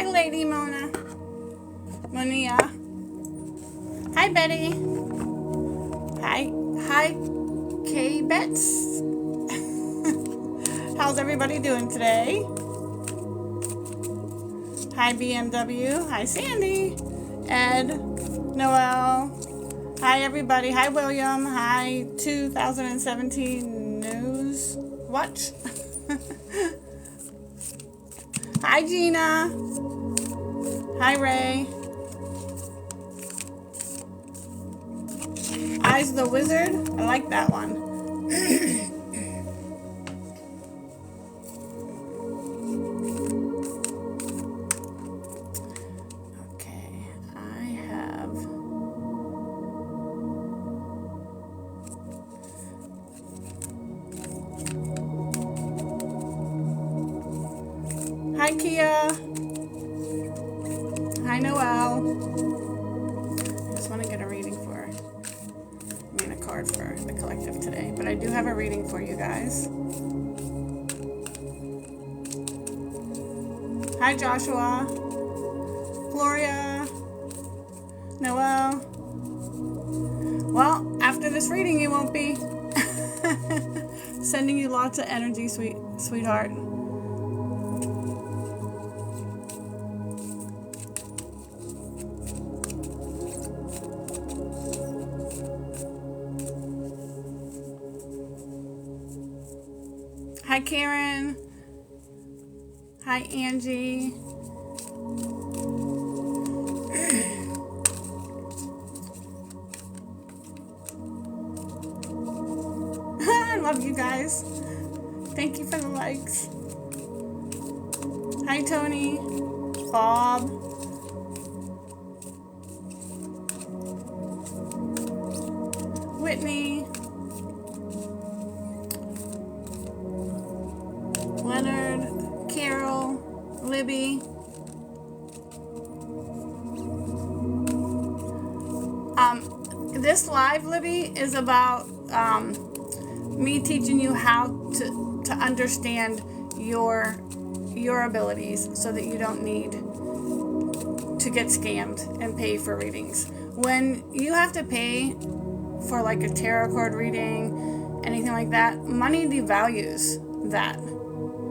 Hi, Lady Mona. Monia. Hi, Betty. Hi, K-Bets. How's everybody doing today? Hi, BMW. Hi, Sandy. Ed. Noel. Hi, everybody. Hi, William. Hi, 2017 News Watch. Hi, Gina. Hi, Ray. Eyes the Wizard. I like that one. Okay, I have... Hi, Kia. Hi, Noel. I just want to get a reading for... a card for the collective today, but I do have a reading for you guys. Hi, Joshua, Gloria, Noel. Well, after this reading, you won't be. Sending you lots of energy, sweetheart. Hi, Karen. Hi, Angie. I love you guys. Thank you for the likes. Hi, Tony. Bob. Whitney. Leonard, Carol, Libby. This live, Libby, is about me teaching you how to understand your abilities so that you don't need to get scammed and pay for readings. When you have to pay for like a tarot card reading, anything like that, money devalues that.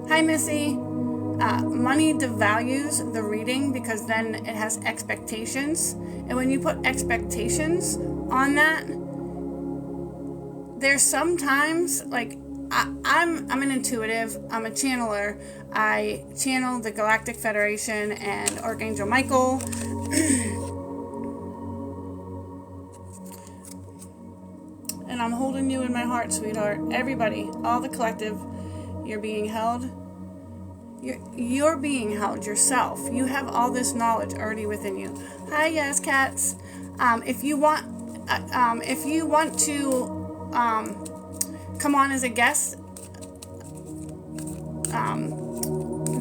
Hi, Missy. Money devalues the reading because then it has expectations. And when you put expectations on that, there's sometimes, like, I'm an intuitive. I'm a channeler. I channel the Galactic Federation and Archangel Michael. And I'm holding you in my heart, sweetheart. Everybody, all the collective, you're being held. You're being held yourself. You have all this knowledge already within you. Hi, yes, cats. If you want to come on as a guest,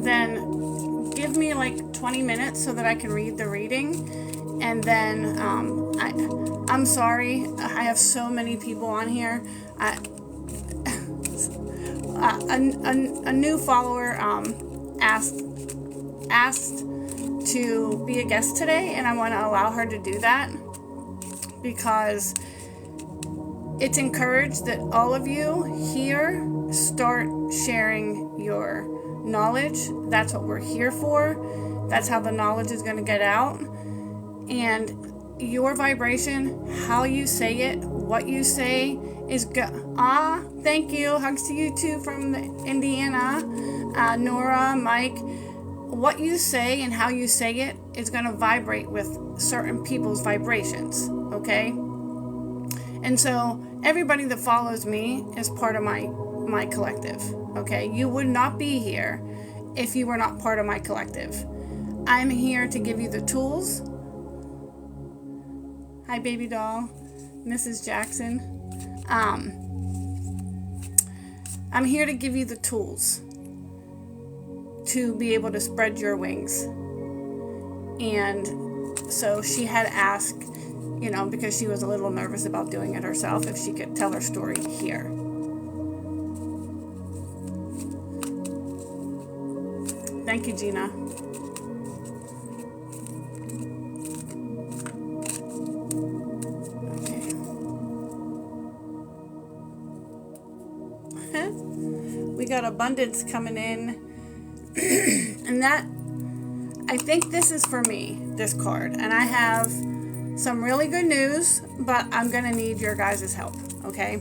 then give me like 20 minutes so that I can read the reading, and then I'm sorry. I have so many people on here. A new follower asked to be a guest today, and I want to allow her to do that because it's encouraged that all of you here start sharing your knowledge. That's what we're here for. That's how the knowledge is going to get out. And your vibration, how you say it, what you say is good. Thank you. Hugs to you too from Indiana. Nora, Mike. What you say and how you say it is going to vibrate with certain people's vibrations, okay? And so everybody that follows me is part of my collective, okay? You would not be here if you were not part of my collective. I'm here to give you the tools. Hi, baby doll. Mrs. Jackson. I'm here to give you the tools to be able to spread your wings. And so she had asked, because she was a little nervous about doing it herself, if she could tell her story here. Thank you, Gina. We got abundance coming in. And that, I think this is for me, this card. And I have some really good news, but I'm going to need your guys' help, okay?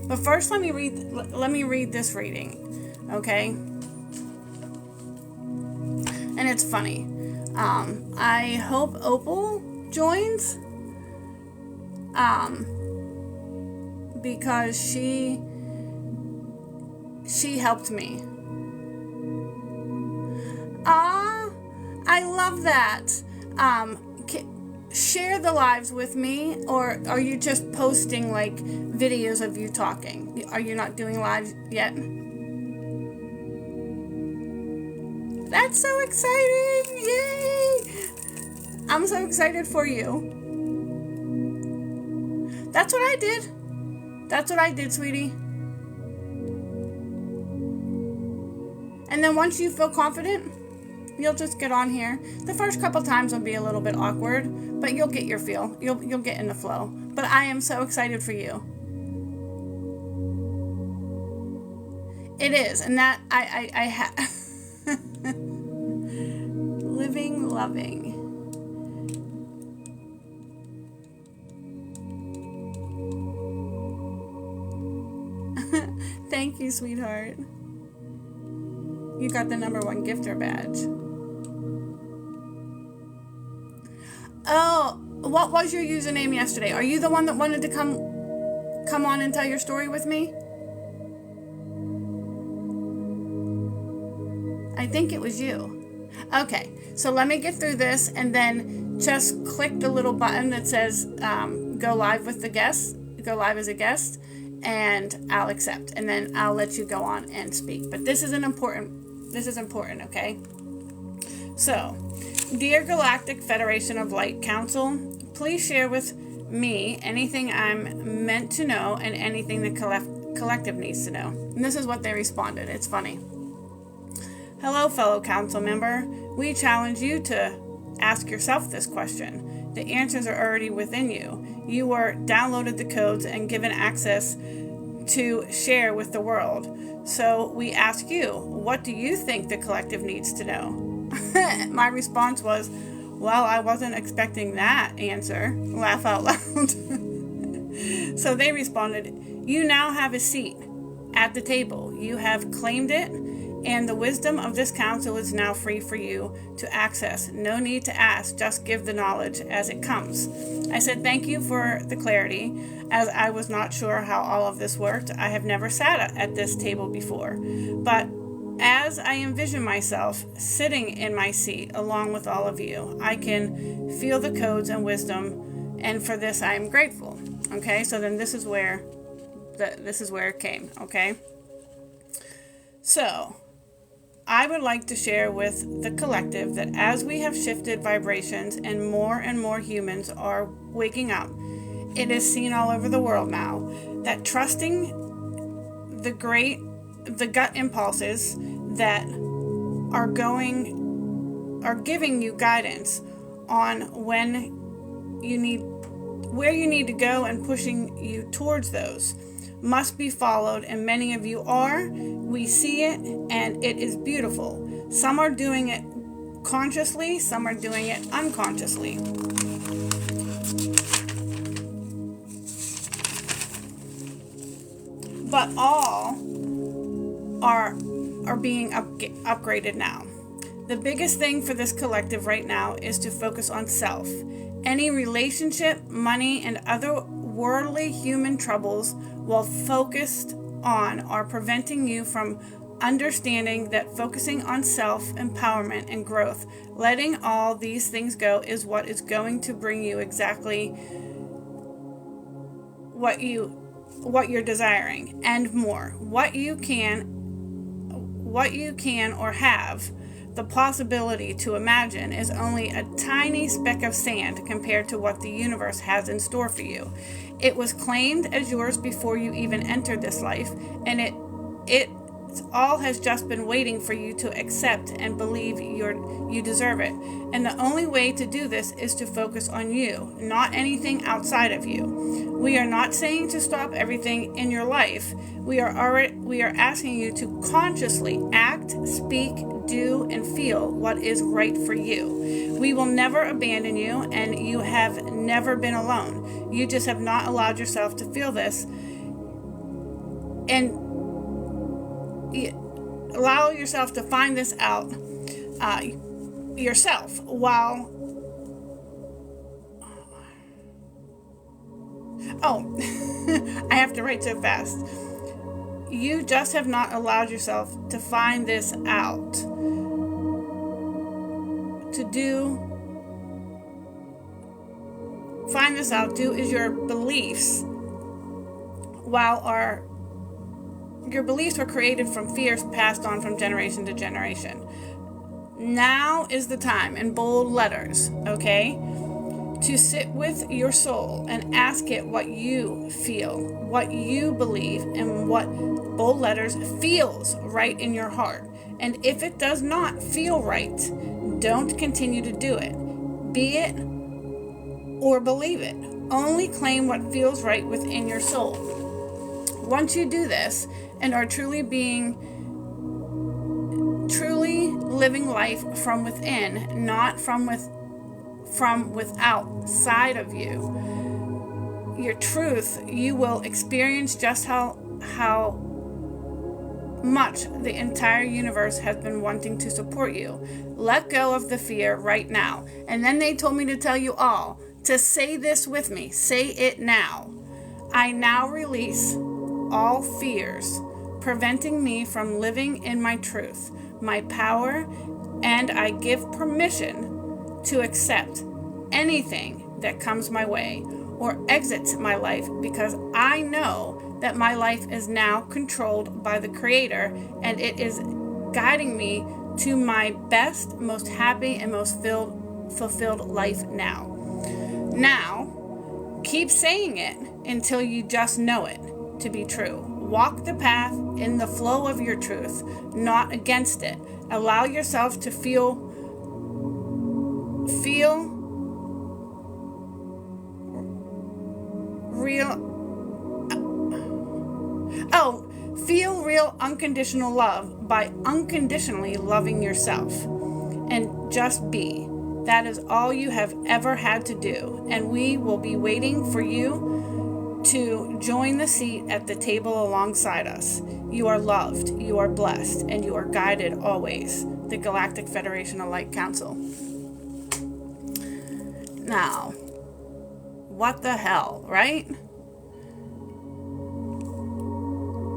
But first, let me read this reading, okay? And it's funny. I hope Opal joins, because she helped me. I love that. Share the lives with me, or are you just posting like videos of you talking? Are you not doing live yet? That's so exciting! Yay! I'm so excited for you. That's what I did. That's what I did, sweetie. And then once you feel confident, you'll just get on here. The first couple times will be a little bit awkward, but you'll get your feel. You'll get in the flow. But I am so excited for you. It is, and that I have living, loving. Thank you, sweetheart. You got the #1 gifter badge. Oh, what was your username yesterday? Are you the one that wanted to come on and tell your story with me? I think it was you. Okay, so let me get through this and then just click the little button that says go live with the guest, go live as a guest, and I'll accept, and then I'll let you go on and speak. But this is important, okay? So, dear Galactic Federation of Light Council, please share with me anything I'm meant to know and anything the collective needs to know. And this is what they responded. It's funny. Hello, fellow council member. We challenge you to ask yourself this question. The answers are already within you. You were downloaded the codes and given access to share with the world. So we ask you, what do you think the collective needs to know? My response was, well, I wasn't expecting that answer. Laugh out loud. So they responded, you now have a seat at the table. You have claimed it, and the wisdom of this council is now free for you to access. No need to ask, just give the knowledge as it comes. I said thank you for the clarity, as I was not sure how all of this worked. I have never sat at this table before, but as I envision myself sitting in my seat along with all of you, I can feel the codes and wisdom, and for this I am grateful. Okay, so then this is where it came. Okay, so I would like to share with the collective that as we have shifted vibrations and more humans are waking up, it is seen all over the world now that trusting the gut impulses that are giving you guidance on where you need to go and pushing you towards those must be followed, and many of you are. We see it, and it is beautiful. Some are doing it consciously, some are doing it unconsciously. But all are being upgraded now. The biggest thing for this collective right now is to focus on self. Any relationship, money, and other worldly human troubles while focused on are preventing you from understanding that focusing on self-empowerment and growth, letting all these things go, is what is going to bring you exactly what you're desiring and more. What you can or have the possibility to imagine is only a tiny speck of sand compared to what the universe has in store for you. It was claimed as yours before you even entered this life, and it all has just been waiting for you to accept and believe you deserve it. And the only way to do this is to focus on you, not anything outside of you. We are not saying to stop everything in your life. We are asking you to consciously act, speak, do, and feel what is right for you. We will never abandon you, and you have never been alone. You just have not allowed yourself to feel this, and allow yourself to find this out yourself. While I have to write so fast. You just have not allowed yourself to find this out. Find this out. Do is your beliefs. While your beliefs were created from fears passed on from generation to generation. Now is the time, in bold letters, okay, to sit with your soul and ask it what you feel, what you believe, and what, bold letters, feels right in your heart. And if it does not feel right, don't continue to do it. Be it or believe it. Only claim what feels right within your soul. Once you do this and are truly living life from within, not from outside of you, your truth, you will experience just how much the entire universe has been wanting to support you. Let go of the fear right now. And then they told me to tell you all to say this with me. Say it now. I now release all fears preventing me from living in my truth, my power, and I give permission to accept anything that comes my way or exits my life, because I know that my life is now controlled by the Creator, and it is guiding me to my best, most happy, and most fulfilled life now. Now, keep saying it until you just know it to be true. Walk the path in the flow of your truth, not against it. Allow yourself to feel real unconditional love by unconditionally loving yourself. And just be. That is all you have ever had to do. And we will be waiting for you to join the seat at the table alongside us. You are loved, you are blessed, and you are guided always. The Galactic Federation of Light Council. Now, what the hell, right?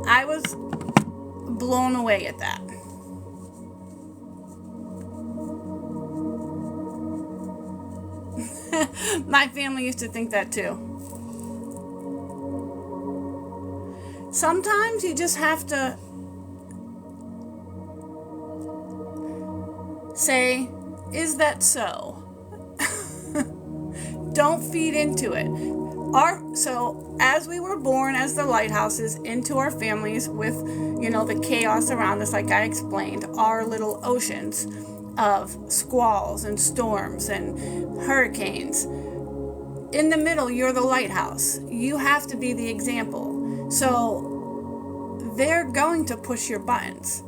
I was blown away at that. My family used to think that too. Sometimes you just have to say, is that so? Don't feed into it. So as we were born as the lighthouses into our families with, the chaos around us, like I explained, our little oceans of squalls and storms and hurricanes. In the middle, you're the lighthouse. You have to be the example. So they're going to push your buttons.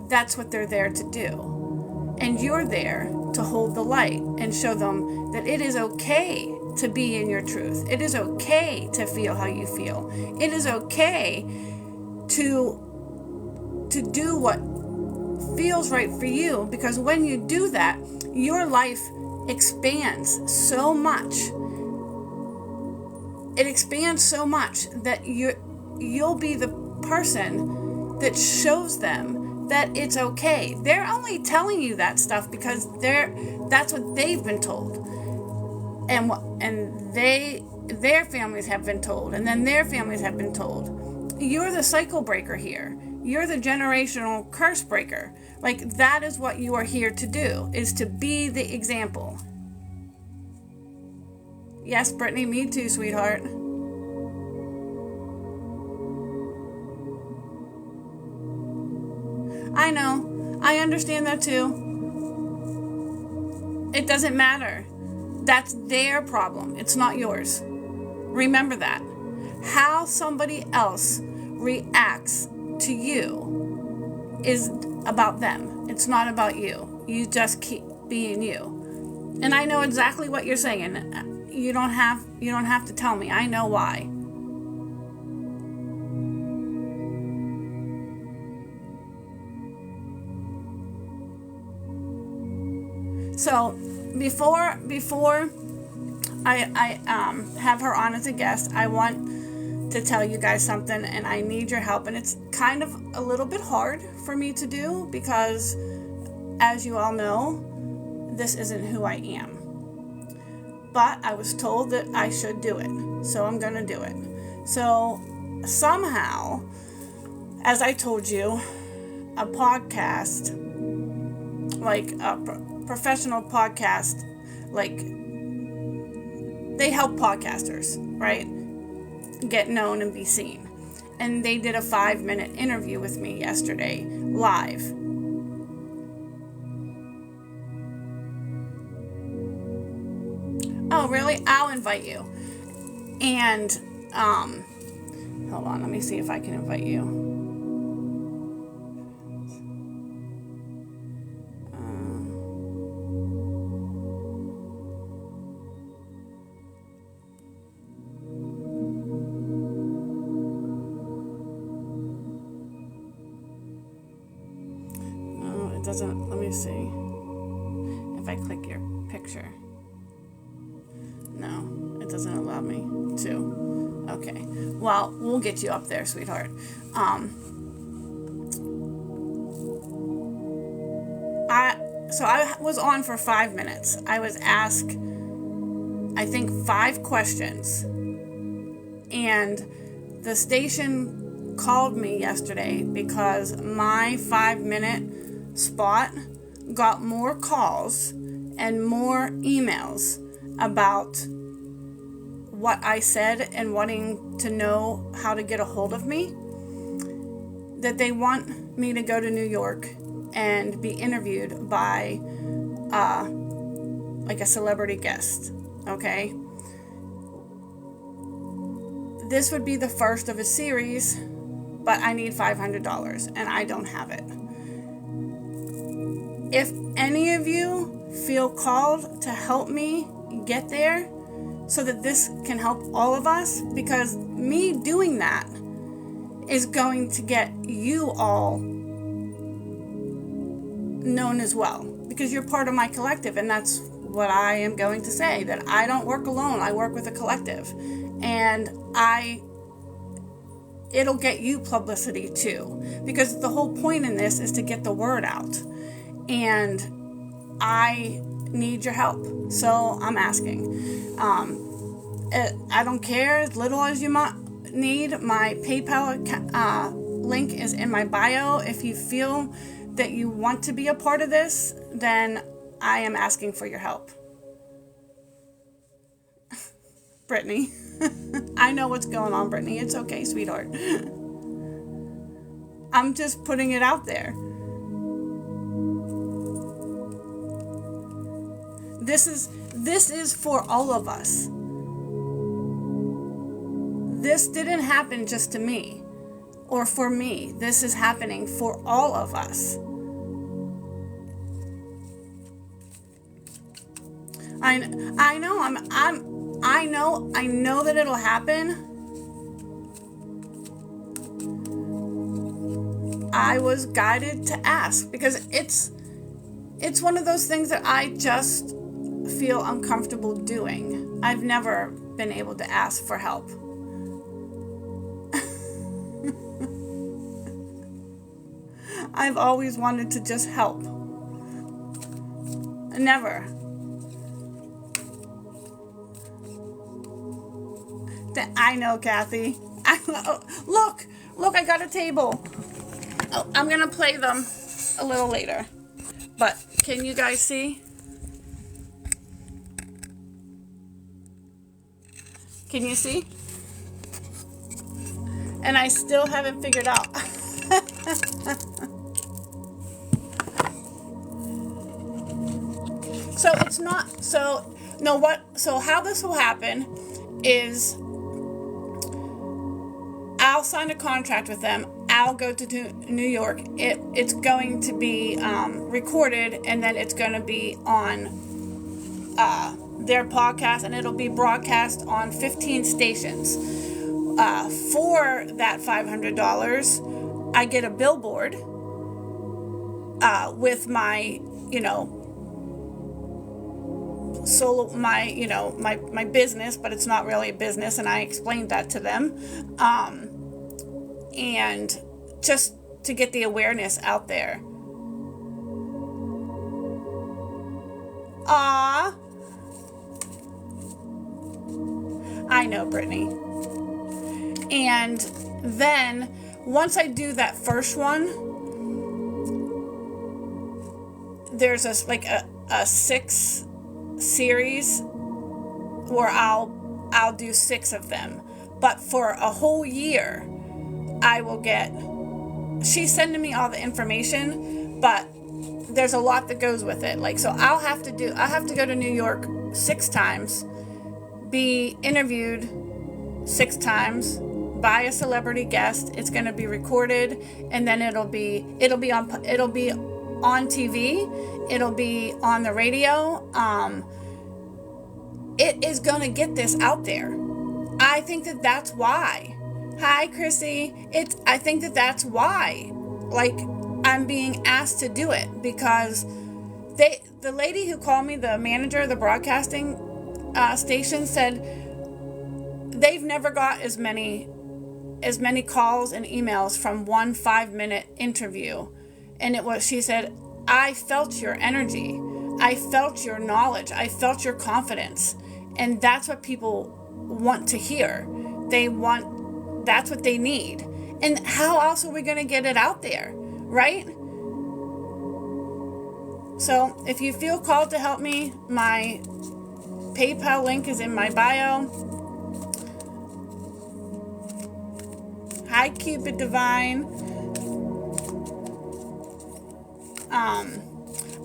That's what they're there to do. And you're there to hold the light and show them that it is okay to be in your truth. It is okay to feel how you feel. It is okay to do what feels right for you, because when you do that, your life expands so much. It expands so much that you'll be the person that shows them that it's okay. They're only telling you that stuff because that's what they've been told, and their families have been told, and then their families have been told. You're the cycle breaker here. You're the generational curse breaker. Like, that is what you are here to do, is to be the example. Yes, Brittany, me too, sweetheart. I know. I understand that too. It doesn't matter. That's their problem. It's not yours. Remember that. How somebody else reacts to you is about them. It's not about you. You just keep being you. And I know exactly what you're saying. You don't have to tell me. I know why. So before I have her on as a guest, I want to tell you guys something, and I need your help. And it's kind of a little bit hard for me to do because, as you all know, this isn't who I am. But I was told that I should do it, so I'm going to do it. So somehow, as I told you, a podcast, like a professional podcast, like they help podcasters, right, get known and be seen. And they did a 5-minute interview with me yesterday, live. Oh, really? I'll invite you. And, hold on, let me see if I can invite you. It doesn't, let me see if I click your picture. No, it doesn't allow me to. Okay, well, we'll get you up there, sweetheart. I was on for 5 minutes. I was asked, I think, 5 questions, and the station called me yesterday because my 5-minute spot got more calls and more emails about what I said and wanting to know how to get a hold of me, that they want me to go to New York and be interviewed by like a celebrity guest. Okay, this would be the first of a series, but I need $500 and I don't have it. If any of you feel called to help me get there so that this can help all of us, because me doing that is going to get you all known as well, because you're part of my collective. And that's what I am going to say, that I don't work alone. I work with a collective, and it'll get you publicity too, because the whole point in this is to get the word out. And I need your help, so I'm asking. I don't care, as little as you might need. My PayPal link is in my bio. If you feel that you want to be a part of this, then I am asking for your help. Brittany. I know what's going on, Brittany. It's okay, sweetheart. I'm just putting it out there. This is for all of us. This didn't happen just to me or for me. This is happening for all of us. I know that it'll happen. I was guided to ask because it's one of those things that I just feel uncomfortable doing. I've never been able to ask for help. I've always wanted to just help. Never. I know, Kathy. Look, I got a table. Oh, I'm going to play them a little later. But can you guys see? Can you see? And I still haven't figured out. So it's not, so, no, what, so how this will happen is I'll sign a contract with them. I'll go to New York. It's going to be recorded, and then it's going to be on their podcast, and it'll be broadcast on 15 stations. For that $500, I get a billboard with my, solo, my business, but it's not really a business, and I explained that to them. And just to get the awareness out there. Ah, I know, Brittany. And then once I do that first one, there's a 6 series where I'll do 6 of them. But for a whole year, I will get, she's sending me all the information, but there's a lot that goes with it. So I'll have to go to New York 6 times, be interviewed 6 times by a celebrity guest. It's going to be recorded, and then it'll be on TV, it'll be on the radio. It is going to get this out there. I think that's why. Hi, Chrissy. I think that's why, I'm being asked to do it, because the lady who called me, the manager of the broadcasting station, said they've never got as many calls and emails from one 5-minute interview. And she said, I felt your energy. I felt your knowledge. I felt your confidence. And that's what people want to hear. That's what they need. And how else are we going to get it out there, right? So if you feel called to help me, my PayPal link is in my bio. Hi, Cupid Divine.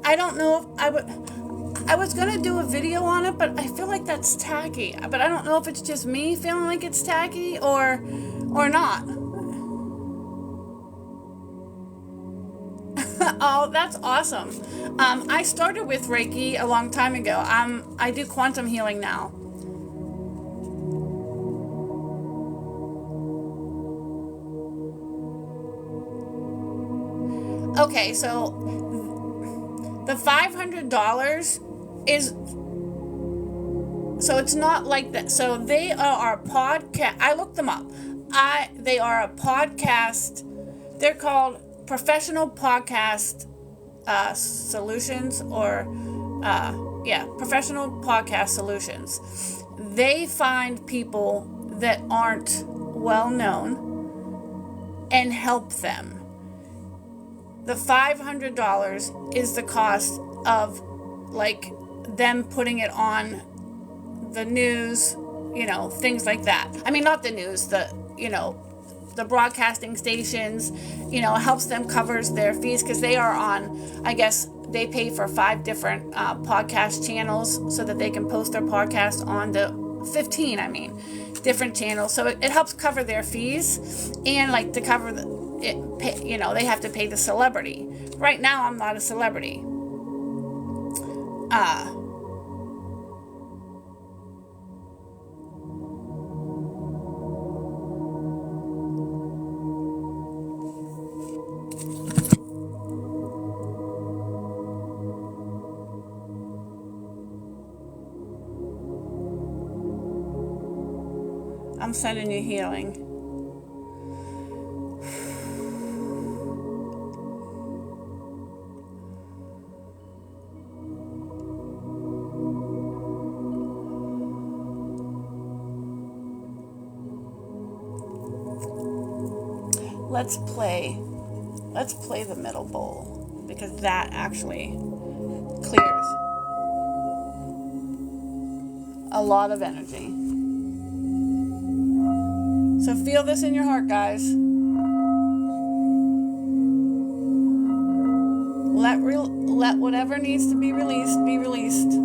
I don't know if I was going to do a video on it, but I feel like that's tacky. But I don't know if it's just me feeling like it's tacky or not. Oh, that's awesome. I started with Reiki a long time ago. I do quantum healing now. Okay, so the $500 is, so it's not like that. So they are a podcast. I looked them up. They are a podcast. They're called Professional Podcast Solutions, or Professional Podcast Solutions. They find people that aren't well known and help them. The $500 is the cost of them putting it on the news, things like that. I mean, not the news, the broadcasting stations, helps them, covers their fees, because they are on, I guess they pay for 5 different podcast channels so that they can post their podcast on the 15, different channels. So it helps cover their fees, and to cover they have to pay the celebrity. Right now, I'm not a celebrity. I'm sending you healing. Let's play the middle bowl, because that actually clears a lot of energy. So feel this in your heart, guys. Let let whatever needs to be released be released.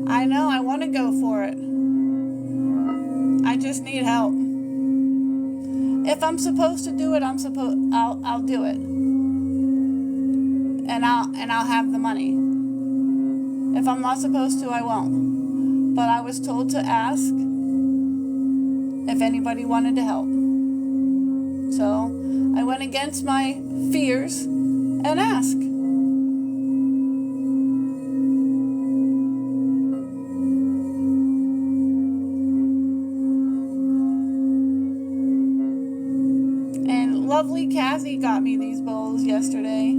I know, I want to go for it. I just need help. If I'm supposed to do it, I'll do it. And I'll have the money. If I'm not supposed to, I won't. But I was told to ask if anybody wanted to help. So I went against my fears and asked. Lovely Kathy got me these bowls yesterday.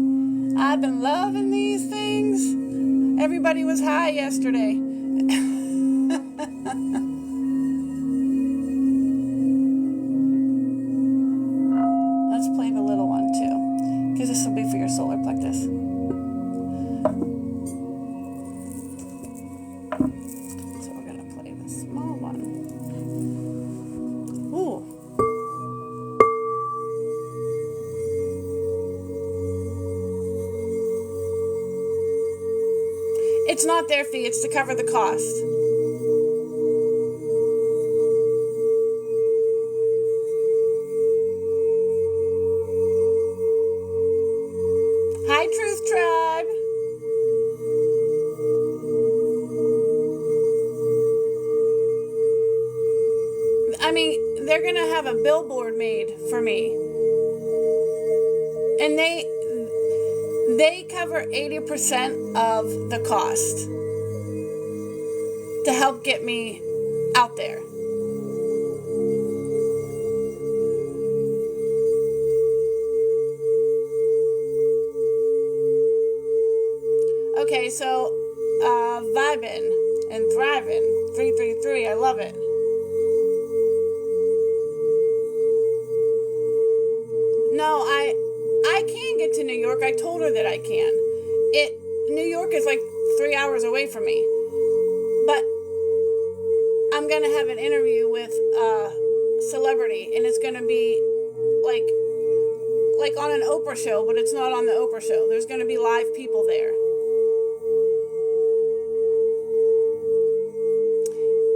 I've been loving these things. Everybody was high yesterday. Let's play the little one too, because this will be for your solar plexus. So we're going to play the small one. Ooh. It's not their fee, it's to cover the cost. Hi, Truth Tribe. I mean, they're going to have a billboard made for me. And they cover 80% of the cost to help get me out there. Okay, so vibin' and thriving 333, I love it. No, I can get to New York. I told her that I can. New York is like 3 hours away from me. But I'm going to have an interview with a celebrity, and it's going to be like on an Oprah show, but it's not on the Oprah show. There's going to be live people there.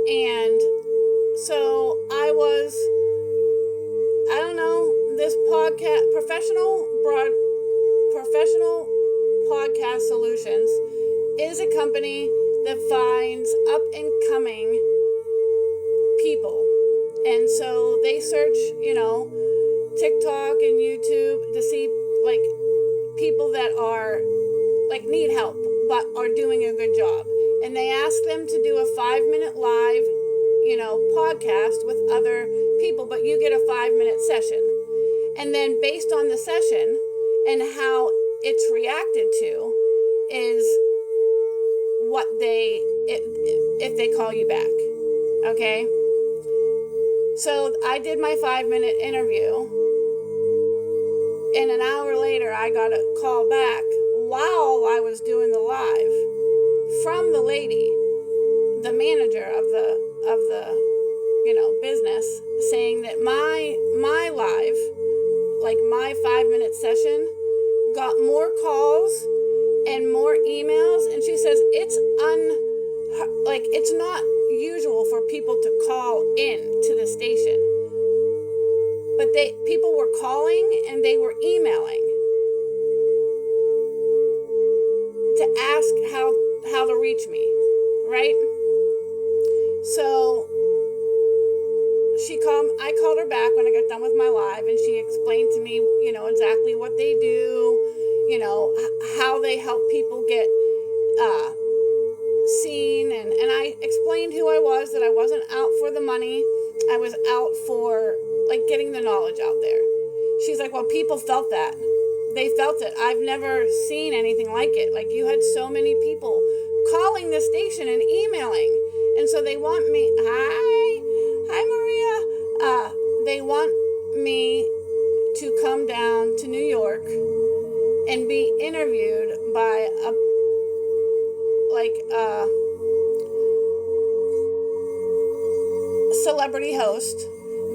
And so I don't know, this podcast, Professional Podcast Solutions is a company that finds up and coming people. And so they search, TikTok and YouTube to see like people that are like need help but are doing a good job. And they ask them to do a 5-minute live, podcast with other people, but you get a 5-minute session. And then based on the session and how it's reacted to is what if they call you back. Okay? So I did my 5-minute interview, and an hour later I got a call back while I was doing the live from the lady, the manager of the business, saying that my live, like my 5-minute session, got more calls and more emails, and she says it's not usual for people to call in to the station, but people were calling and they were emailing to ask how to reach me, right? So I called her back when I got done with my live, and she explained to me, exactly what they do, how they help people get seen, and I explained who I was, that I wasn't out for the money, I was out for like getting the knowledge out there. She's like, well, people felt that. They felt it. I've never seen anything like it. Like, you had so many people calling the station and emailing And so they want me, hi Maria. They want me to come down to New York and be interviewed by a celebrity host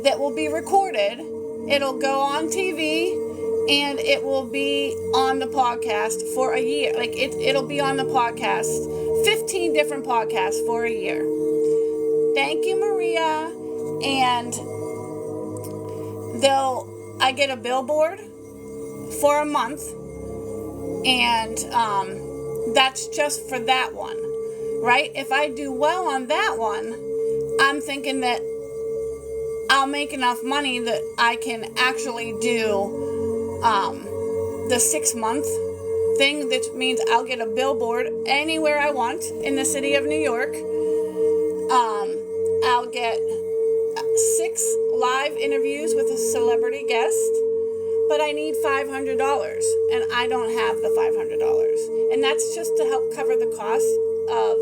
that will be recorded. It'll go on TV and it will be on the podcast for a year. It'll be on the podcast, 15 different podcasts for a year. Thank you, Maria. And I get a billboard for a month, and that's just for that one, right? If I do well on that one, I'm thinking that I'll make enough money that I can actually do the 6-month thing, which means I'll get a billboard anywhere I want in the city of New York. I'll get 6 live interviews with a celebrity guest, but I need $500, and I don't have the $500. And that's just to help cover the cost of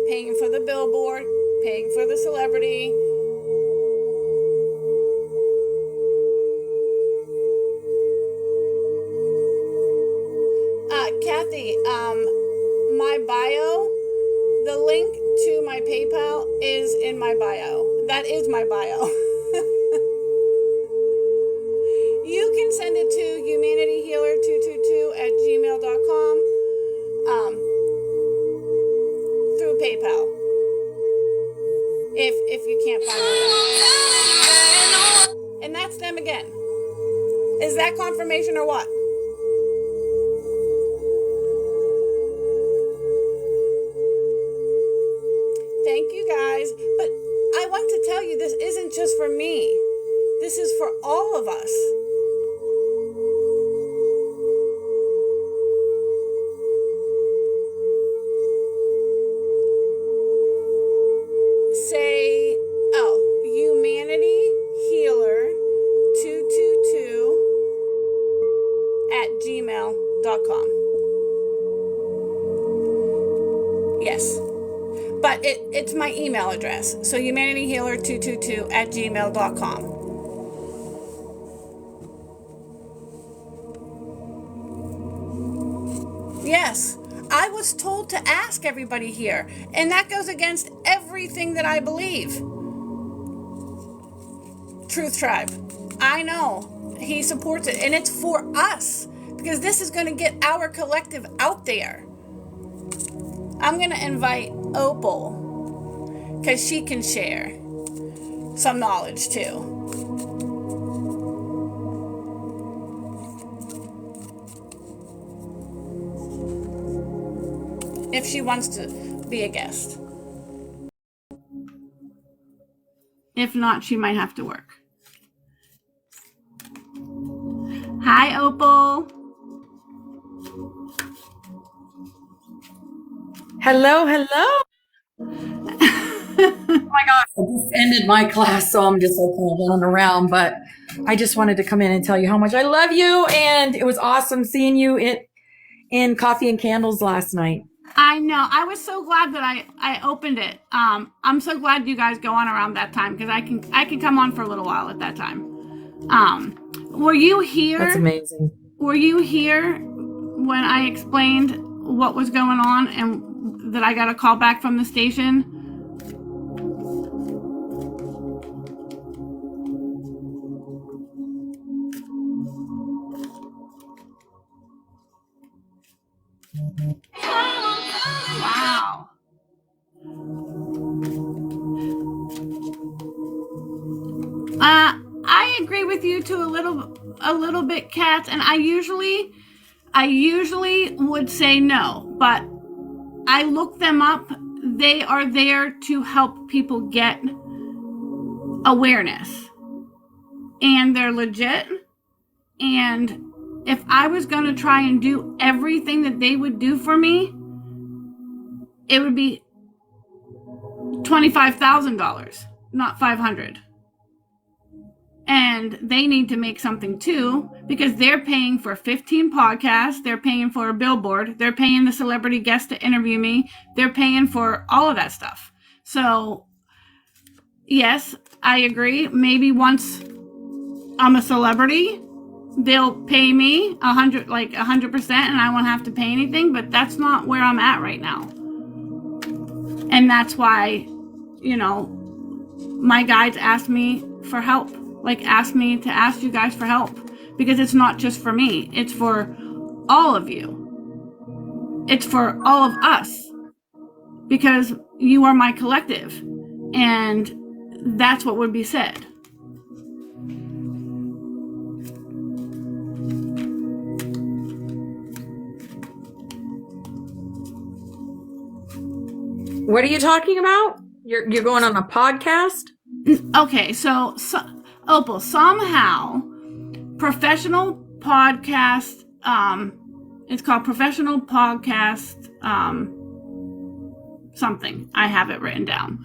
paying for the billboard, paying for the celebrity. Kathy, my bio, the link to my PayPal is in my bio. That is my bio. You can send it to humanityhealer222@gmail.com through PayPal. If you can't find it. And that's them again. Is that confirmation or what? Thank you guys. But I want to tell you, this isn't just for me. This is for all of us. Say, humanityhealer222@gmail.com. Yes. But it's my email address. So humanityhealer222@gmail.com. Yes. I was told to ask everybody here, and that goes against everything that I believe. Truth Tribe, I know he supports it, and it's for us, because this is going to get our collective out there. I'm going to invite Opal, because she can share some knowledge too. If she wants to be a guest. If not, she might have to work. Hi, Opal. Hello. Oh my gosh, I just ended my class, so I'm just kind of running around, but I just wanted to come in and tell you how much I love you, and it was awesome seeing you in Coffee and Candles last night. I know. I was so glad that I opened it. I'm so glad you guys go on around that time, because I can come on for a little while at that time. Were you here? That's amazing. Were you here when I explained what was going on and that I got a call back from the station? Wow. I agree with you to a little bit, Kat, and I usually would say no, but I looked them up. They are there to help people get awareness, and they're legit. And if I was going to try and do everything that they would do for me, it would be $25,000, not $500. And they need to make something too, because they're paying for 15 podcasts, they're paying for a billboard, they're paying the celebrity guest to interview me, they're paying for all of that stuff. So, yes, I agree. Maybe once I'm a celebrity, they'll pay me 100%, and I won't have to pay anything, but that's not where I'm at right now. And that's why, my guides asked me for help. Asked me to ask you guys for help, because it's not just for me. It's for all of you. It's for all of us, because you are my collective, and that's what would be said. What are you talking about? You're going on a podcast? Okay, so Opal, somehow professional podcast, it's called Professional Podcast something. I have it written down.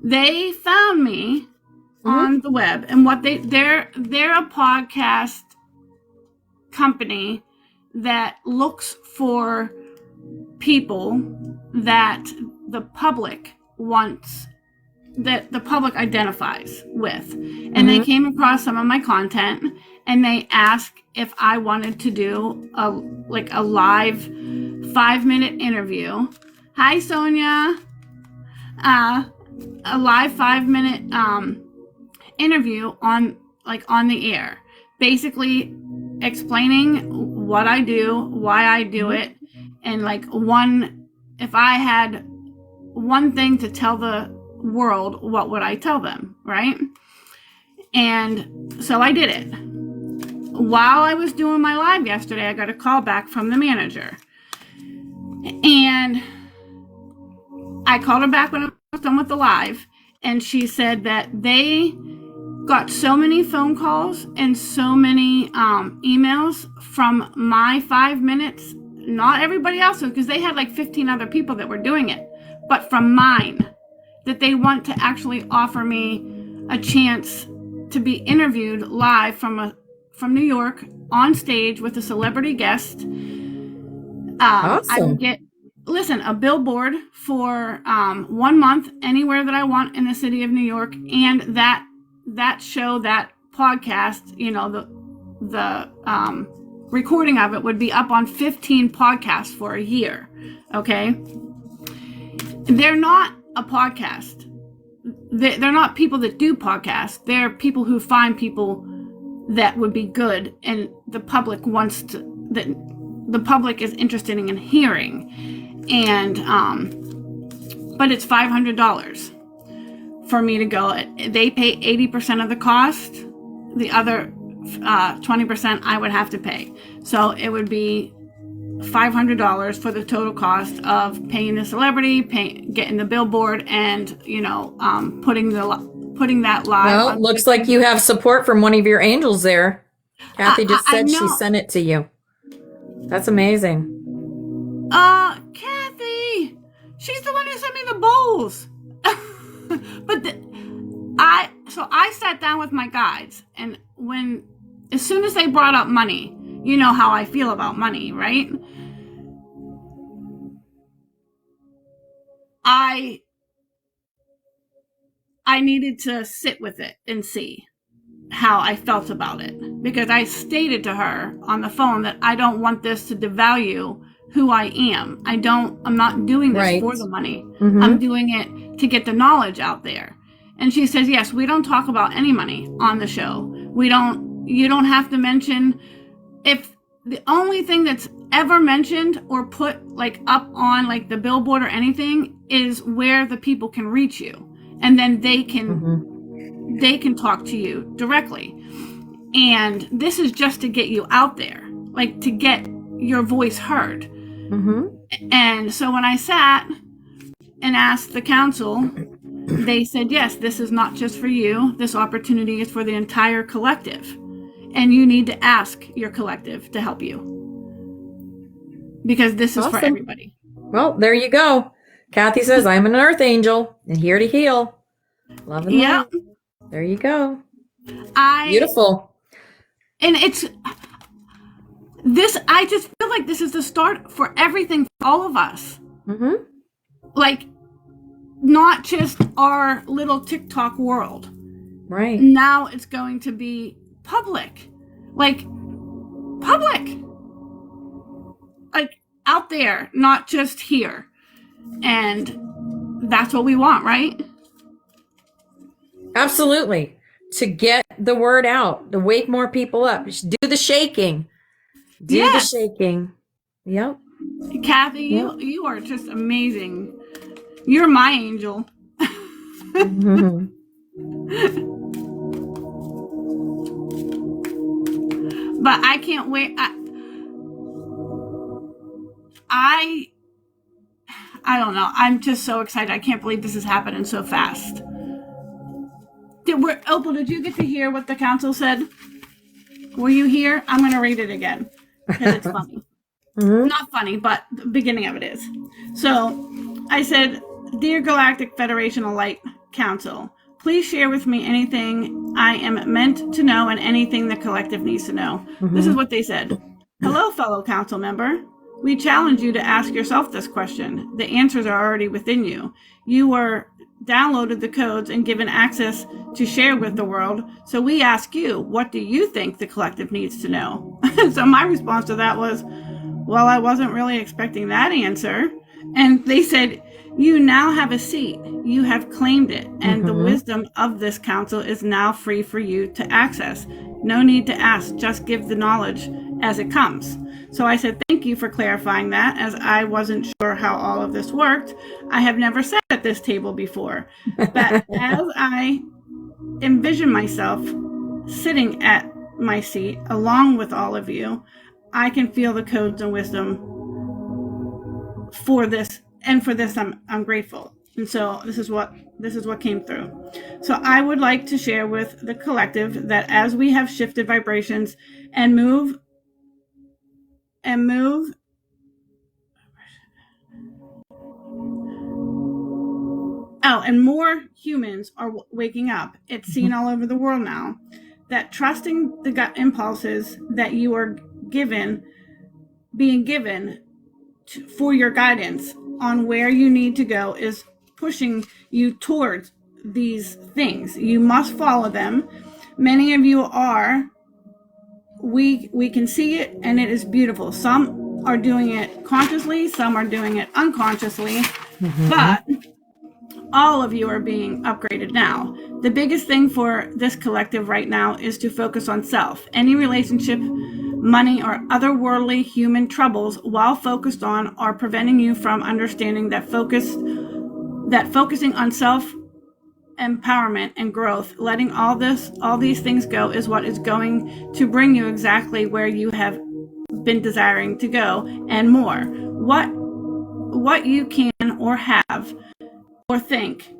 They found me on the web, and they're a podcast company that looks for people that the public wants, that the public identifies with. And they came across some of my content, and they asked if I wanted to do a live 5-minute interview. Hi, Sonia. A live 5-minute interview on the air, basically explaining what I do, why I do it, and if I had one thing to tell the world, what would I tell them, right? And so I did it. While I was doing my live yesterday, I got a call back from the manager, and I called her back when I was done with the live, and she said that they got so many phone calls and so many emails from my 5 minutes, not everybody else's, because they had 15 other people that were doing it, but from mine, that they want to actually offer me a chance to be interviewed live from New York on stage with a celebrity guest. Awesome. I can get a billboard for 1 month anywhere that I want in the city of New York, and that show, that podcast, the recording of it would be up on 15 podcasts for a year. Okay, they're not a podcast. They're not people that do podcasts. They're people who find people that would be good, and the public the public is interested in hearing. And but it's $500 for me to go. They pay 80% of the cost. The other 20% I would have to pay. So it would be $500 for the total cost of paying the celebrity, getting the billboard, and putting that live. Well, looks like you have support from one of your angels there. Kathy just said she sent it to you. That's amazing. Kathy, she's the one who sent me the bowls. But I sat down with my guides, and as soon as they brought up money, you know how I feel about money, right? I needed to sit with it and see how I felt about it, because I stated to her on the phone that I don't want this to devalue who I am. I'm not doing this for the money. I'm doing it to get the knowledge out there. And she says, yes, we don't talk about any money on the show. You don't have to mention, if the only thing that's ever mentioned or put up on the billboard or anything is where the people can reach you. And then they can talk to you directly. And this is just to get you out there, to get your voice heard. And so when I sat and asked the council, they said, yes, this is not just for you. This opportunity is for the entire collective. And you need to ask your collective to help you, because this is for everybody. Well, there you go. Kathy says, I'm an earth angel and here to heal. Love and light. There you go. Beautiful. And I just feel like this is the start for everything for all of us. not just our little TikTok world. Right. Now it's going to be public. Like, public. Like, out there, not just here. And that's what we want, right? Absolutely. To get the word out, to wake more people up. Do the shaking. Do the shaking. Yep. Kathy, you are just amazing. You're my angel. Mm-hmm. But I can't wait. I don't know. I'm just so excited. I can't believe this is happening so fast. Opal, did you get to hear what the council said? Were you here? I'm going to read it again because it's funny. Mm-hmm. Not funny, but the beginning of it is. So I said, Dear Galactic Federation Light Council, please share with me anything I am meant to know and anything the collective needs to know. Mm-hmm. This is what they said. Hello, fellow council member. We challenge you to ask yourself this question. The answers are already within you. You were downloaded the codes and given access to share with the world. So we ask you, what do you think the collective needs to know? So my response to that was, well, I wasn't really expecting that answer. And they said, you now have a seat. You have claimed it. And the wisdom of this council is now free for you to access. No need to ask, just give the knowledge as it comes. So I said, thank you for clarifying that, as I wasn't sure how all of this worked. I have never sat at this table before. But as I envision myself sitting at my seat along with all of you, I can feel the codes and wisdom for this. And for this, I'm grateful. And so this is what came through. So I would like to share with the collective that as we have shifted vibrations and move, and more humans are waking up. It's seen all over the world now that trusting the gut impulses that you are being given for your guidance on where you need to go is pushing you towards these things. You must follow them. Many of you are. We can see it, and it is beautiful. Some are doing it consciously, some are doing it unconsciously, but all of you are being upgraded now. The biggest thing for this collective right now is to focus on self. Any relationship, money, or otherworldly human troubles while focused on are preventing you from understanding that focusing on self empowerment and growth, letting all these things go, is what is going to bring you exactly where you have been desiring to go and more. What you can or have or think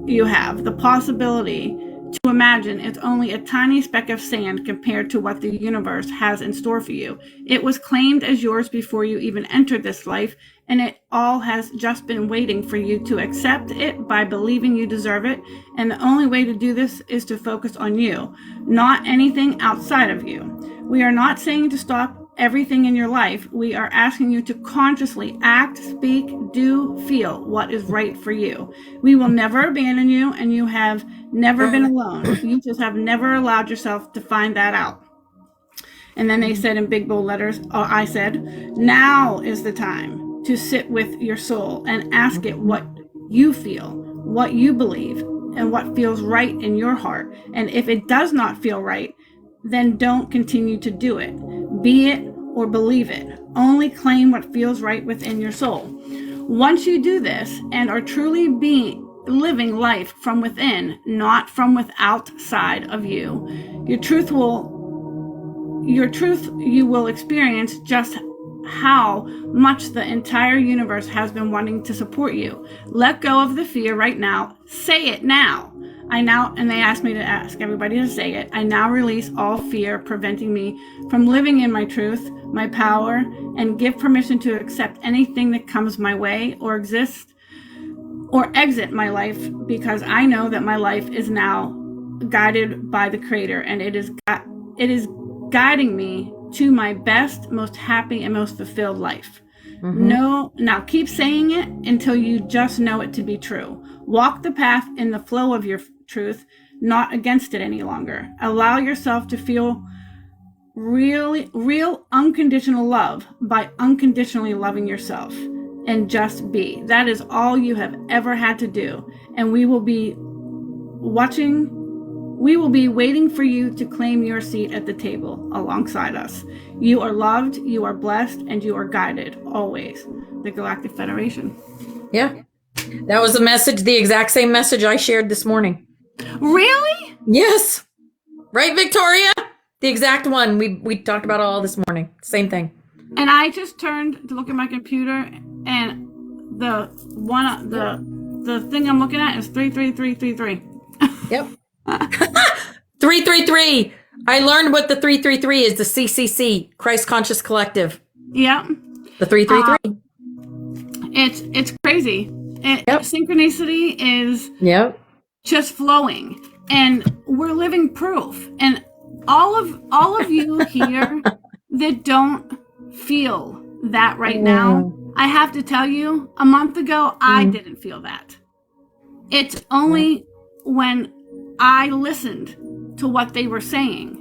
you have the possibility to imagine, it's only a tiny speck of sand compared to what the universe has in store for you. It was claimed as yours before you even entered this life, and it all has just been waiting for you to accept it by believing you deserve it. And the only way to do this is to focus on you, not anything outside of you. We are not saying to stop everything in your life. We are asking you to consciously act, speak, do, feel what is right for you. We will never abandon you, and you have never been alone. You just have never allowed yourself to find that out. And then they said in big bold letters, I said, now is the time to sit with your soul and ask it what you feel, what you believe, and what feels right in your heart. And if it does not feel right, then don't continue to do it. Be it or believe it. Only claim what feels right within your soul. Once you do this and are truly living life from within, not from outside of you, you will experience just how much the entire universe has been wanting to support you. Let go of the fear right now. Say it now. And they asked me to ask everybody to say it. I now release all fear preventing me from living in my truth, my power, and give permission to accept anything that comes my way or exit my life, because I know that my life is now guided by the Creator, and it is guiding me to my best, most happy, and most fulfilled life. No, now keep saying it until you just know it to be true. Walk the path in the flow of your truth, not against it any longer. Allow yourself to feel real unconditional love by unconditionally loving yourself, and just be. That is all you have ever had to do. And we will be waiting for you to claim your seat at the table alongside us. You are loved, you are blessed, and you are guided always. The Galactic Federation. Yeah. That was the exact same message I shared this morning. Really? Yes. Right, Victoria? The exact one we talked about all this morning. Same thing. And I just turned to look at my computer, and the thing I'm looking at is 33333. Yep. 333. I learned what the 333 is, the CCC, Christ Conscious Collective. Yep. The 333. It's crazy. Synchronicity is just flowing, and we're living proof. And all of you here that don't feel that right now, I have to tell you, a month ago, I didn't feel that. It's only when I listened to what they were saying,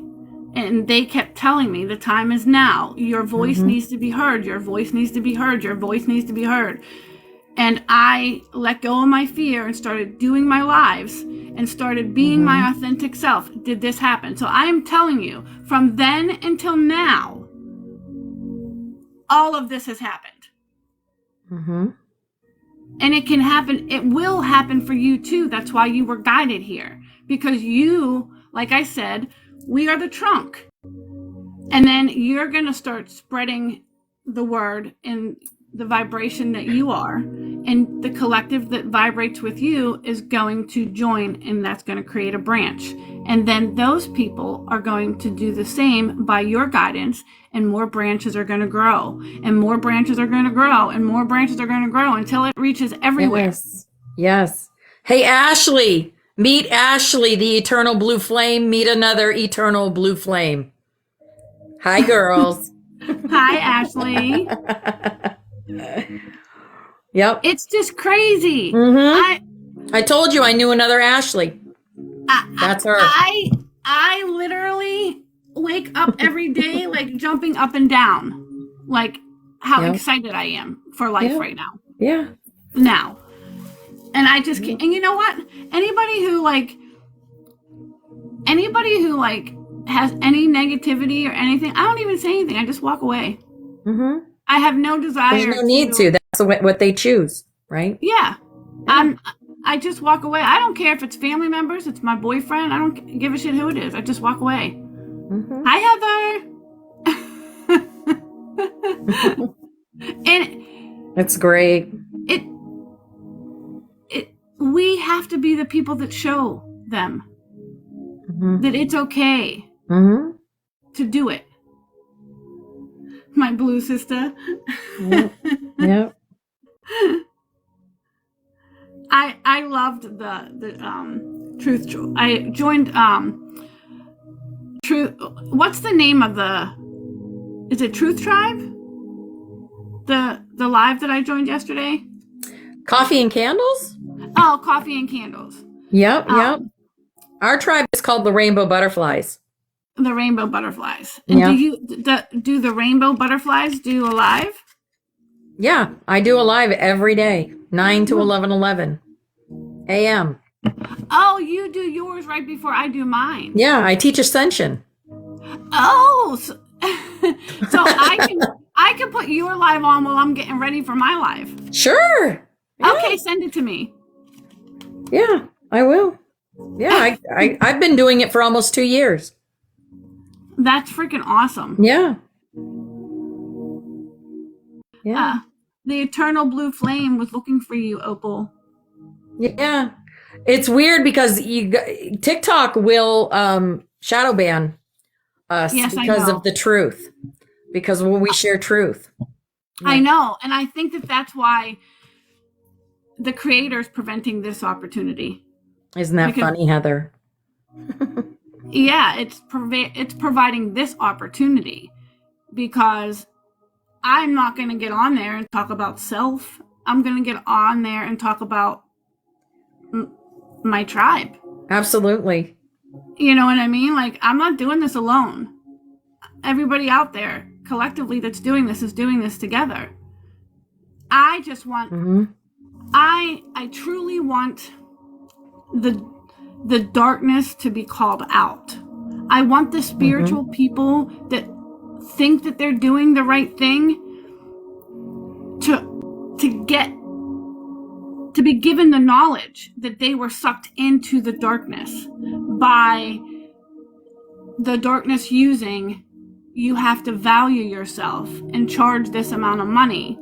and they kept telling me the time is now. Your voice needs to be heard. Your voice needs to be heard. Your voice needs to be heard. And I let go of my fear and started doing my lives and started being my authentic self. Did this happen? So I am telling you, from then until now, all of this has happened. And it can happen. It will happen for you too. That's why you were guided here. Because you, like I said, we are the trunk. And then you're going to start spreading the word in the vibration that you are. And the collective that vibrates with you is going to join, and that's going to create a branch. And then those people are going to do the same by your guidance, and more branches are going to grow, and more branches are going to grow, and more branches are going to grow until it reaches everywhere. Yes. Hey, Ashley, meet Ashley, the eternal blue flame. Meet another eternal blue flame. Hi, girls. Hi, Ashley. Yep. It's just crazy. I told you I knew another Ashley. That's her. I literally wake up every day like jumping up and down, like how excited I am for life right now. Yeah. Now. And I just can't. And you know what? Anybody who has any negativity or anything, I don't even say anything. I just walk away. I have no desire. There's no need to. That's what they choose, right? Yeah. I just walk away. I don't care if it's family members, it's my boyfriend. I don't give a shit who it is. I just walk away. Hi, Heather. And it's great. We have to be the people that show them that it's okay to do it. My blue sister. Yep. I loved the truth. I joined Truth. What's the name of is it Truth Tribe? The live that I joined yesterday. Coffee and Candles? Oh, Coffee and Candles. Yep. Our tribe is called the Rainbow Butterflies. The Rainbow Butterflies. And do the Rainbow Butterflies do a live? Yeah, I do a live every day, 9 to 11 a.m. Oh, you do yours right before I do mine. Yeah, I teach Ascension. Oh, so I can put your live on while I'm getting ready for my live. Sure. Yeah. Okay, send it to me. Yeah, I will. Yeah, I've been doing it for almost 2 years. That's freaking awesome. Yeah. Yeah. The eternal blue flame was looking for you, Opal. Yeah. It's weird because TikTok will shadow ban us because of the truth. Because we share truth. Yeah. I know. And I think that's why the creator is preventing this opportunity. Isn't that funny, Heather? Yeah, it's providing this opportunity because I'm not going to get on there and talk about self. I'm going to get on there and talk about my tribe. Absolutely. You know what I mean? Like, I'm not doing this alone. Everybody out there collectively that's doing this is doing this together. I just want, I truly want the darkness to be called out. I want the spiritual people that think that they're doing the right thing to be given the knowledge that they were sucked into the darkness by the darkness using, you have to value yourself and charge this amount of money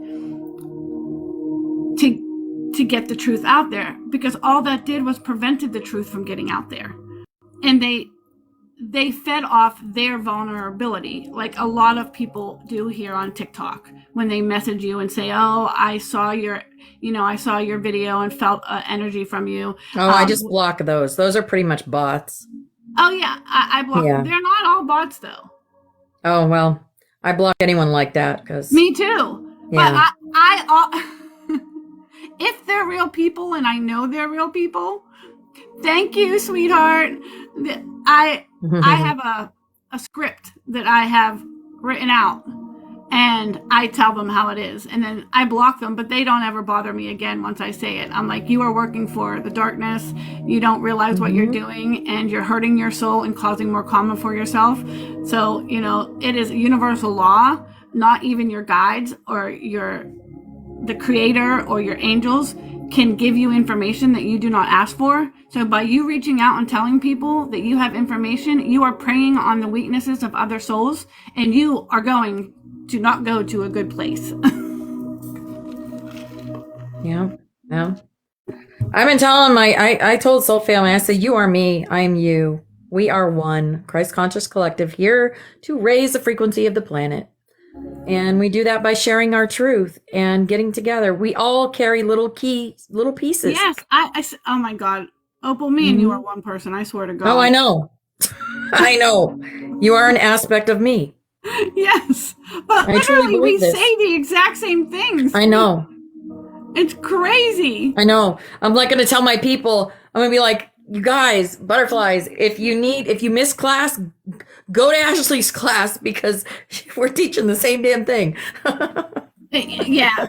to get the truth out there, because all that did was prevented the truth from getting out there. And they fed off their vulnerability, like a lot of people do here on TikTok when they message you and say, oh, I saw your video and felt energy from you. Oh, I just block those. Those are pretty much bots. Oh yeah, I block them. They're not all bots though. Oh, well, I block anyone like that because me too. Yeah. But I if they're real people and I know they're real people, thank you, sweetheart. I have a script that I have written out, and I tell them how it is, and then I block them, but they don't ever bother me again once I say it. I'm like, you are working for the darkness. You don't realize what you're doing, and you're hurting your soul and causing more karma for yourself. So, it is a universal law. Not even your guides or the creator or your angels can give you information that you do not ask for. So by you reaching out and telling people that you have information, you are preying on the weaknesses of other souls, and you are going to not go to a good place. Yeah. I've been telling I told Soul Family, I said, you are me, I am you. We are one Christ Conscious Collective here to raise the frequency of the planet. And we do that by sharing our truth and getting together. We all carry little pieces. Yes. Oh my God. Opal, me and you are one person. I swear to God. Oh, I know. I know. You are an aspect of me. Yes. But literally we say the exact same things. I know. It's crazy. I know. I'm like going to tell my people, I'm going to be like, you guys, butterflies, if you miss class, go to Ashley's class because we're teaching the same damn thing. Yeah.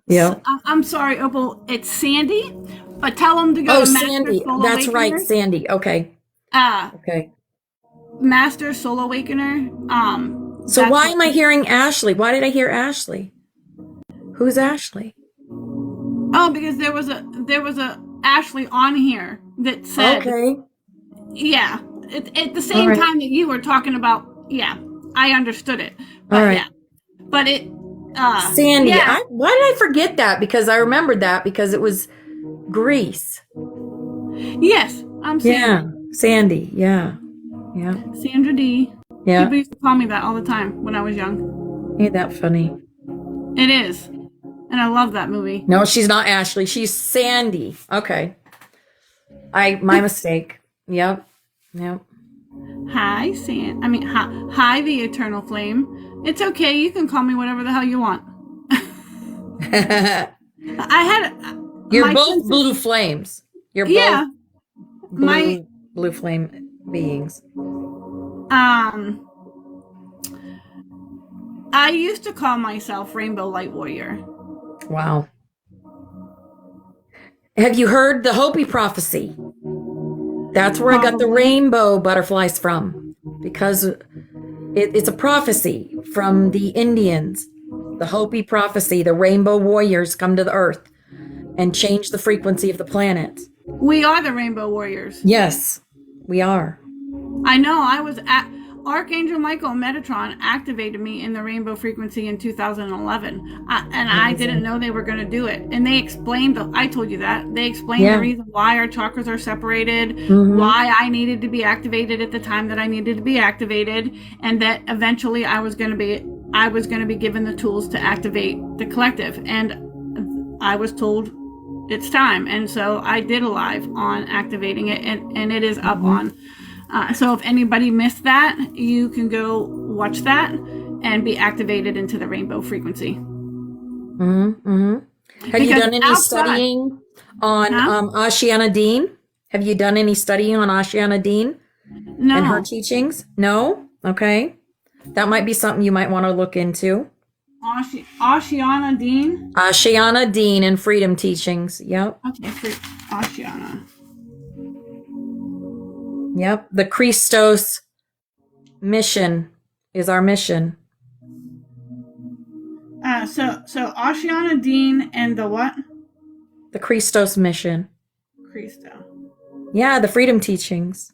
Yeah. I'm sorry, Opal. It's Sandy, but tell them to go to Master Sandy. Soul That's Awakener. right, Sandy. Okay. Okay. Master Soul Awakener. So why am I hearing Ashley? Why did I hear Ashley? Who's Ashley? Oh, because there was a Ashley on here that said, okay. Yeah, at the same time that you were talking about, yeah, I understood it. But all right. Yeah, but it, Sandy, yeah. why did I forget that? Because I remembered that because it was Greece. Yes, I'm Sandy. Yeah, Sandy, yeah. Sandra D. Yeah. People used to call me that all the time when I was young. Ain't that funny? It is. And I love that movie. No, she's not Ashley. She's Sandy. Okay. My mistake. Yep. Hi, hi, the Eternal Flame. It's okay. You can call me whatever the hell you want. You're both blue flames. You're both blue flame beings. I used to call myself Rainbow Light Warrior. Wow. Have you heard the Hopi prophecy? That's where I got the rainbow butterflies from, because it's a prophecy from the Indians. The Hopi prophecy, the rainbow warriors come to the earth and change the frequency of the planet. We are the Rainbow Warriors. Yes, we are. I know. I was at Archangel Michael and Metatron activated me in the rainbow frequency in 2011. I didn't know they were going to do it. And they explained, I told you that. They explained the reason why our chakras are separated, why I needed to be activated at the time that I needed to be activated, and that eventually I was going to be given the tools to activate the collective. And I was told it's time. And so I did a live on activating it, and it is up on. So if anybody missed that, you can go watch that. and be activated into the rainbow frequency. Have you done any studying on Ashiana Dean? Have you done any studying on Ashiana Dean and her teachings? No? Okay. That might be something you might want to look into. Ashiana Dean? Ashiana Dean and Freedom Teachings. Yep. Okay, Ashiana. Yep. The Christos mission is our mission. So Ashiana Dean and the what? The Christos mission. Christo. Yeah, the Freedom Teachings.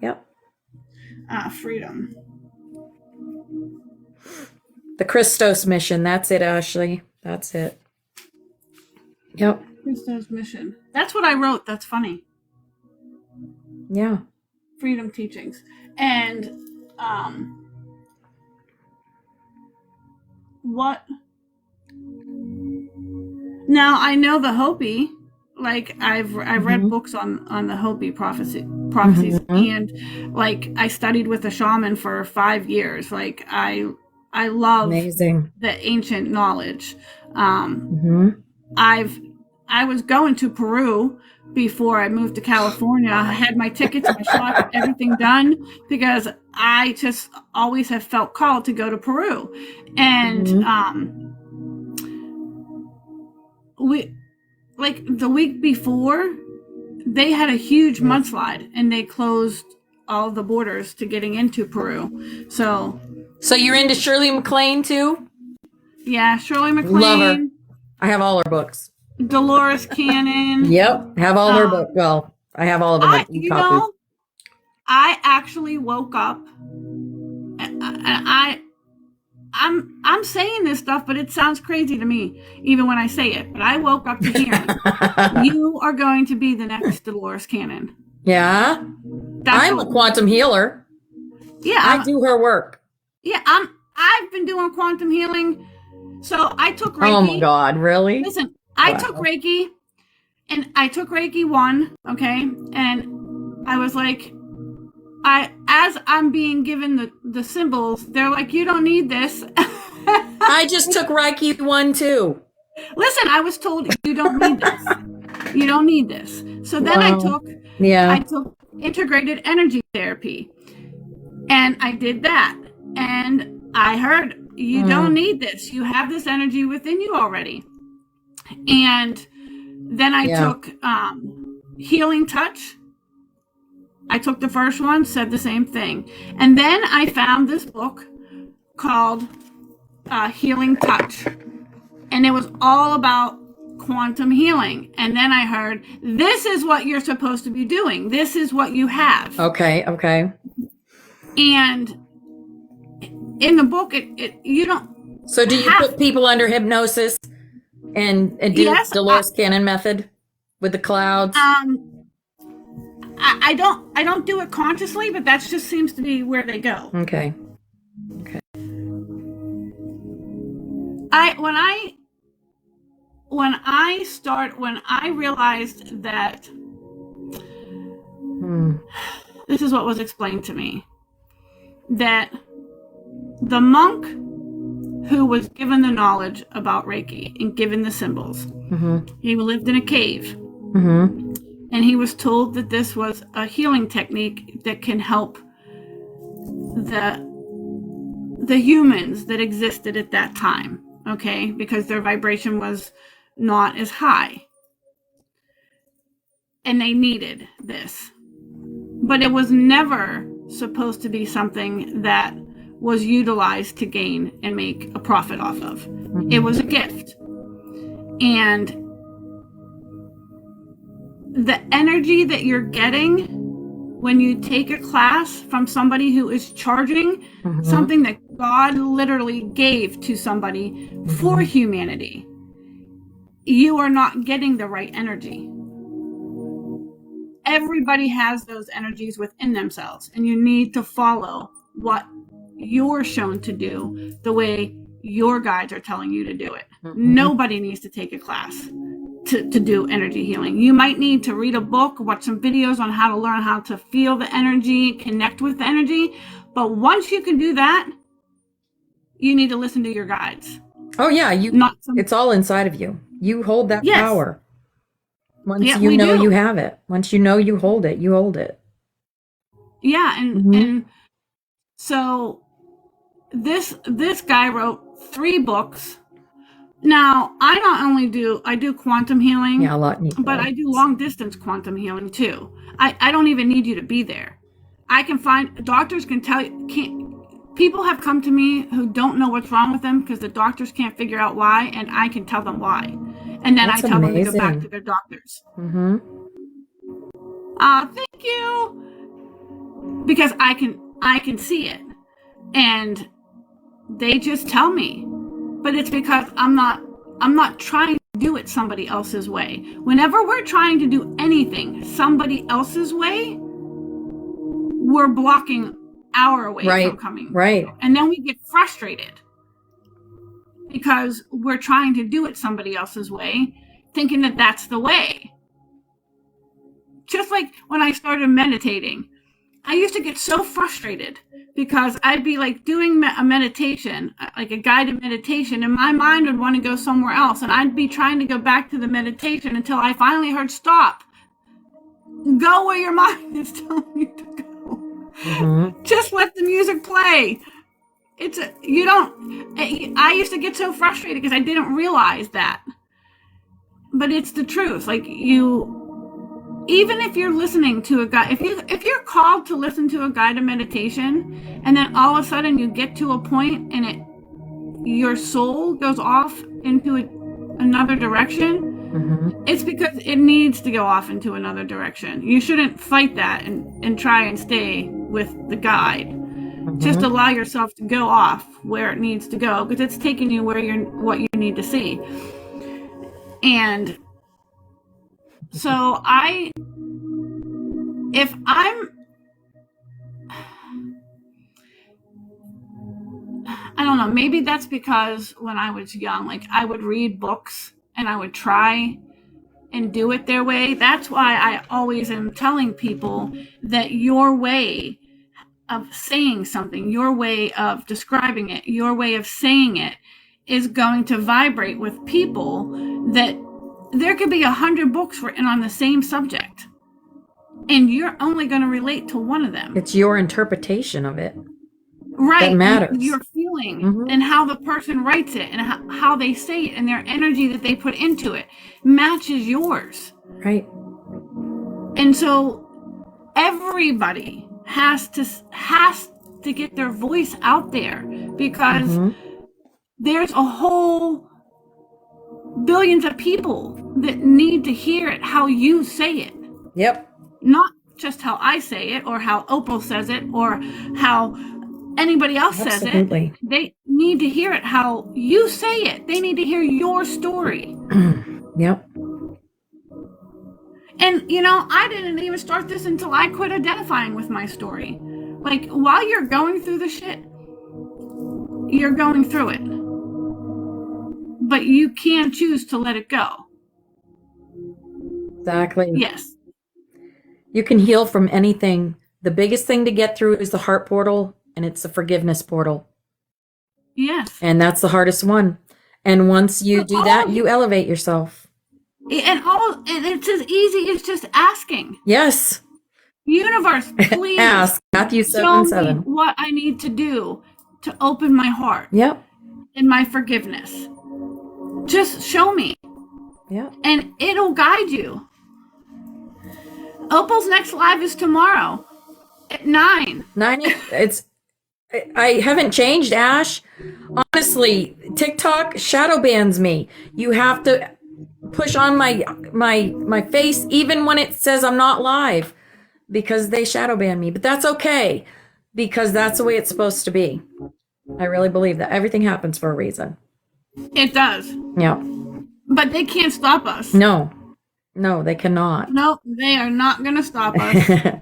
Yep. Freedom. The Christos mission. That's it, Ashley. That's it. Yep. Christos mission. That's what I wrote. That's funny. Yeah. Freedom Teachings. And what? Now I know the Hopi. Like I've read books on the Hopi prophecies, and like I studied with a shaman for 5 years. Like I love amazing the ancient knowledge. I was going to Peru before I moved to California. I had my tickets, my shot, everything done because I just always have felt called to go to Peru. And we, like the week before, they had a huge mudslide and they closed all the borders to getting into Peru. So you're into Shirley MacLaine too? Yeah, Shirley MacLaine. Love her. I have all her books. Dolores Cannon. Yep, have all her books. Well, I have all of them. I actually woke up, and I'm saying this stuff, but it sounds crazy to me, even when I say it. But I woke up to hearing you are going to be the next Dolores Cannon. Yeah, I'm a quantum healer. Yeah, I do her work. Yeah, I've been doing quantum healing. So I took Reiki. Oh my God, really? Listen, I took Reiki, and I took Reiki 1, okay? And I was like, as I'm being given the symbols, they're like, you don't need this. I just took Reiki 1 too. Listen, I was told you don't need this. You don't need this. So then I took integrated energy therapy, and I did that, and I heard you don't need this. You have this energy within you already. And then I took Healing Touch. I took the first one, said the same thing. And then I found this book called Healing Touch. And it was all about quantum healing. And then I heard, this is what you're supposed to be doing. This is what you have. Okay. And in the book, you don't. So do you put people under hypnosis and do Dolores Cannon method with the clouds? I don't do it consciously, but that just seems to be where they go. Okay. When I realized that this is what was explained to me, that the monk who was given the knowledge about Reiki and given the symbols, he lived in a cave, and he was told that this was a healing technique that can help the humans that existed at that time, okay, because their vibration was not as high, and they needed this, but it was never supposed to be something that was utilized to gain and make a profit off of. It was a gift. And the energy that you're getting when you take a class from somebody who is charging something that God literally gave to somebody for humanity, you are not getting the right energy. Everybody has those energies within themselves, and you need to follow what you're shown to do the way your guides are telling you to do it. Nobody needs to take a class to do energy healing. You might need to read a book, watch some videos on how to learn how to feel the energy, connect with the energy. But once you can do that, you need to listen to your guides. Oh yeah, it's all inside of you. You hold that power. Once you know you have it. Once you know you hold it, you hold it. Yeah, and so this guy wrote 3 books. Now, I do quantum healing. Yeah, a lot. But I do long distance quantum healing too. I don't even need you to be there. I can find, doctors can tell you, people have come to me who don't know what's wrong with them because the doctors can't figure out why, and I can tell them why. And then I tell them to go back to their doctors. Thank you. Because I can see it. And they just tell me. But it's because I'm not trying to do it somebody else's way. Whenever we're trying to do anything somebody else's way, we're blocking our way from coming. Right. And then we get frustrated because we're trying to do it somebody else's way, thinking that that's the way. Just like when I started meditating, I used to get so frustrated because I'd be like doing a meditation, like a guided meditation, and my mind would want to go somewhere else. And I'd be trying to go back to the meditation until I finally heard, stop. Go where your mind is telling you to go. Just let the music play. I used to get so frustrated because I didn't realize that. But it's the truth. Like even if you're listening to a guide, if you're called to listen to a guided meditation, and then all of a sudden you get to a point and your soul goes off into another direction, it's because it needs to go off into another direction. You shouldn't fight that and try and stay with the guide. Just allow yourself to go off where it needs to go, because it's taking you what you need to see. And so I don't know, maybe that's because when I was young, like I would read books and I would try and do it their way. That's why I always am telling people that your way of saying something, your way of describing it, your way of saying it is going to vibrate with people that there could be 100 books written on the same subject, and you're only going to relate to one of them. It's your interpretation of it. Right. That matters. Your feeling and how the person writes it and how they say it and their energy that they put into it matches yours. Right. And so everybody has to get their voice out there, because there's a whole billions of people that need to hear it how you say it. Yep. Not just how I say it or how Opal says it or how anybody else says it. They need to hear it how you say it. They need to hear your story. Yep. And, I didn't even start this until I quit identifying with my story. Like, while you're going through the shit, you're going through it. But you can choose to let it go. Exactly. Yes. You can heal from anything. The biggest thing to get through is the heart portal, and it's the forgiveness portal. Yes. And that's the hardest one. And once you do that, you elevate yourself. And it's as easy as just asking. Yes. Universe, please ask. Matthew 7:7. Show me what I need to do to open my heart. Yep. And my forgiveness. Just show me. Yeah. And it'll guide you. Opal's next live is tomorrow at 9. 9. I haven't changed, Ash. Honestly, TikTok shadow bans me. You have to push on my face even when it says I'm not live, because they shadow ban me. But that's okay, because that's the way it's supposed to be. I really believe that everything happens for a reason. It does. Yeah. But they can't stop us. No, they cannot. No, they are not going to stop us.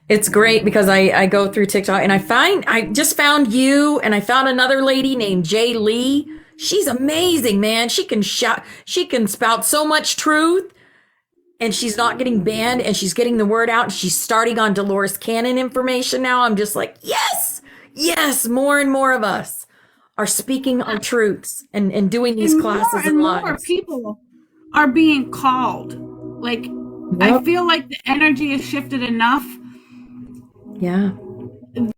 It's great because I go through TikTok and I just found you, and I found another lady named Jay Lee. She's amazing, man. She can spout so much truth, and she's not getting banned, and she's getting the word out. She's starting on Dolores Cannon information now. I'm just like, yes, more and more of us are speaking our truths and doing these and classes more and lives. more people are being called. Like, I feel like the energy has shifted enough. Yeah.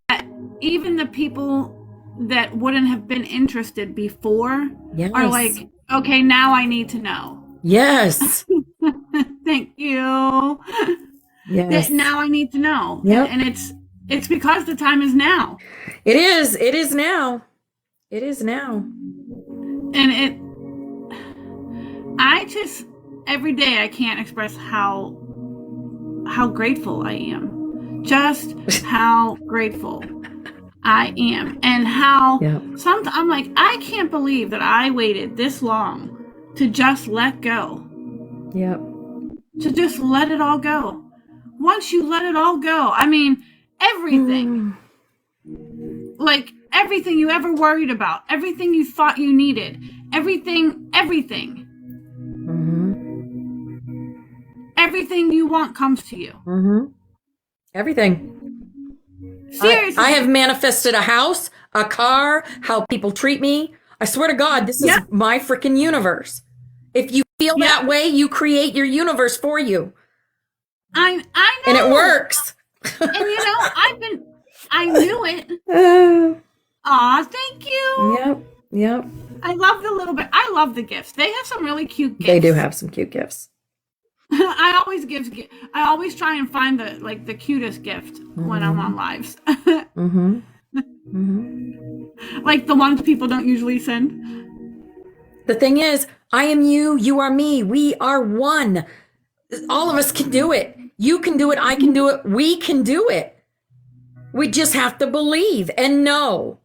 That even the people that wouldn't have been interested before are like, okay, now I need to know. Yes. Thank you. Yes. That now I need to know. Yep. And it's because the time is now. It is. It is now. It is now. And I just, every day I can't express how grateful I am. Just how grateful I am. And how sometimes I'm like, I can't believe that I waited this long to just let go. Yep. To just let it all go. Once you let it all go, I mean, everything. Like, everything you ever worried about, everything you thought you needed, everything. Everything you want comes to you. Everything. Seriously. I have manifested a house, a car, how people treat me. I swear to God, this is my freaking universe. If you feel that way, you create your universe for you. I know. And it works. And I knew it. Aw, thank you. Yep. I love the gifts. They have some really cute gifts. They do have some cute gifts. I always try and find the cutest gift when I'm on lives. Like the ones people don't usually send. The thing is, I am you, you are me, we are one. All of us can do it. You can do it, I can do it, we can do it. We just have to believe and know.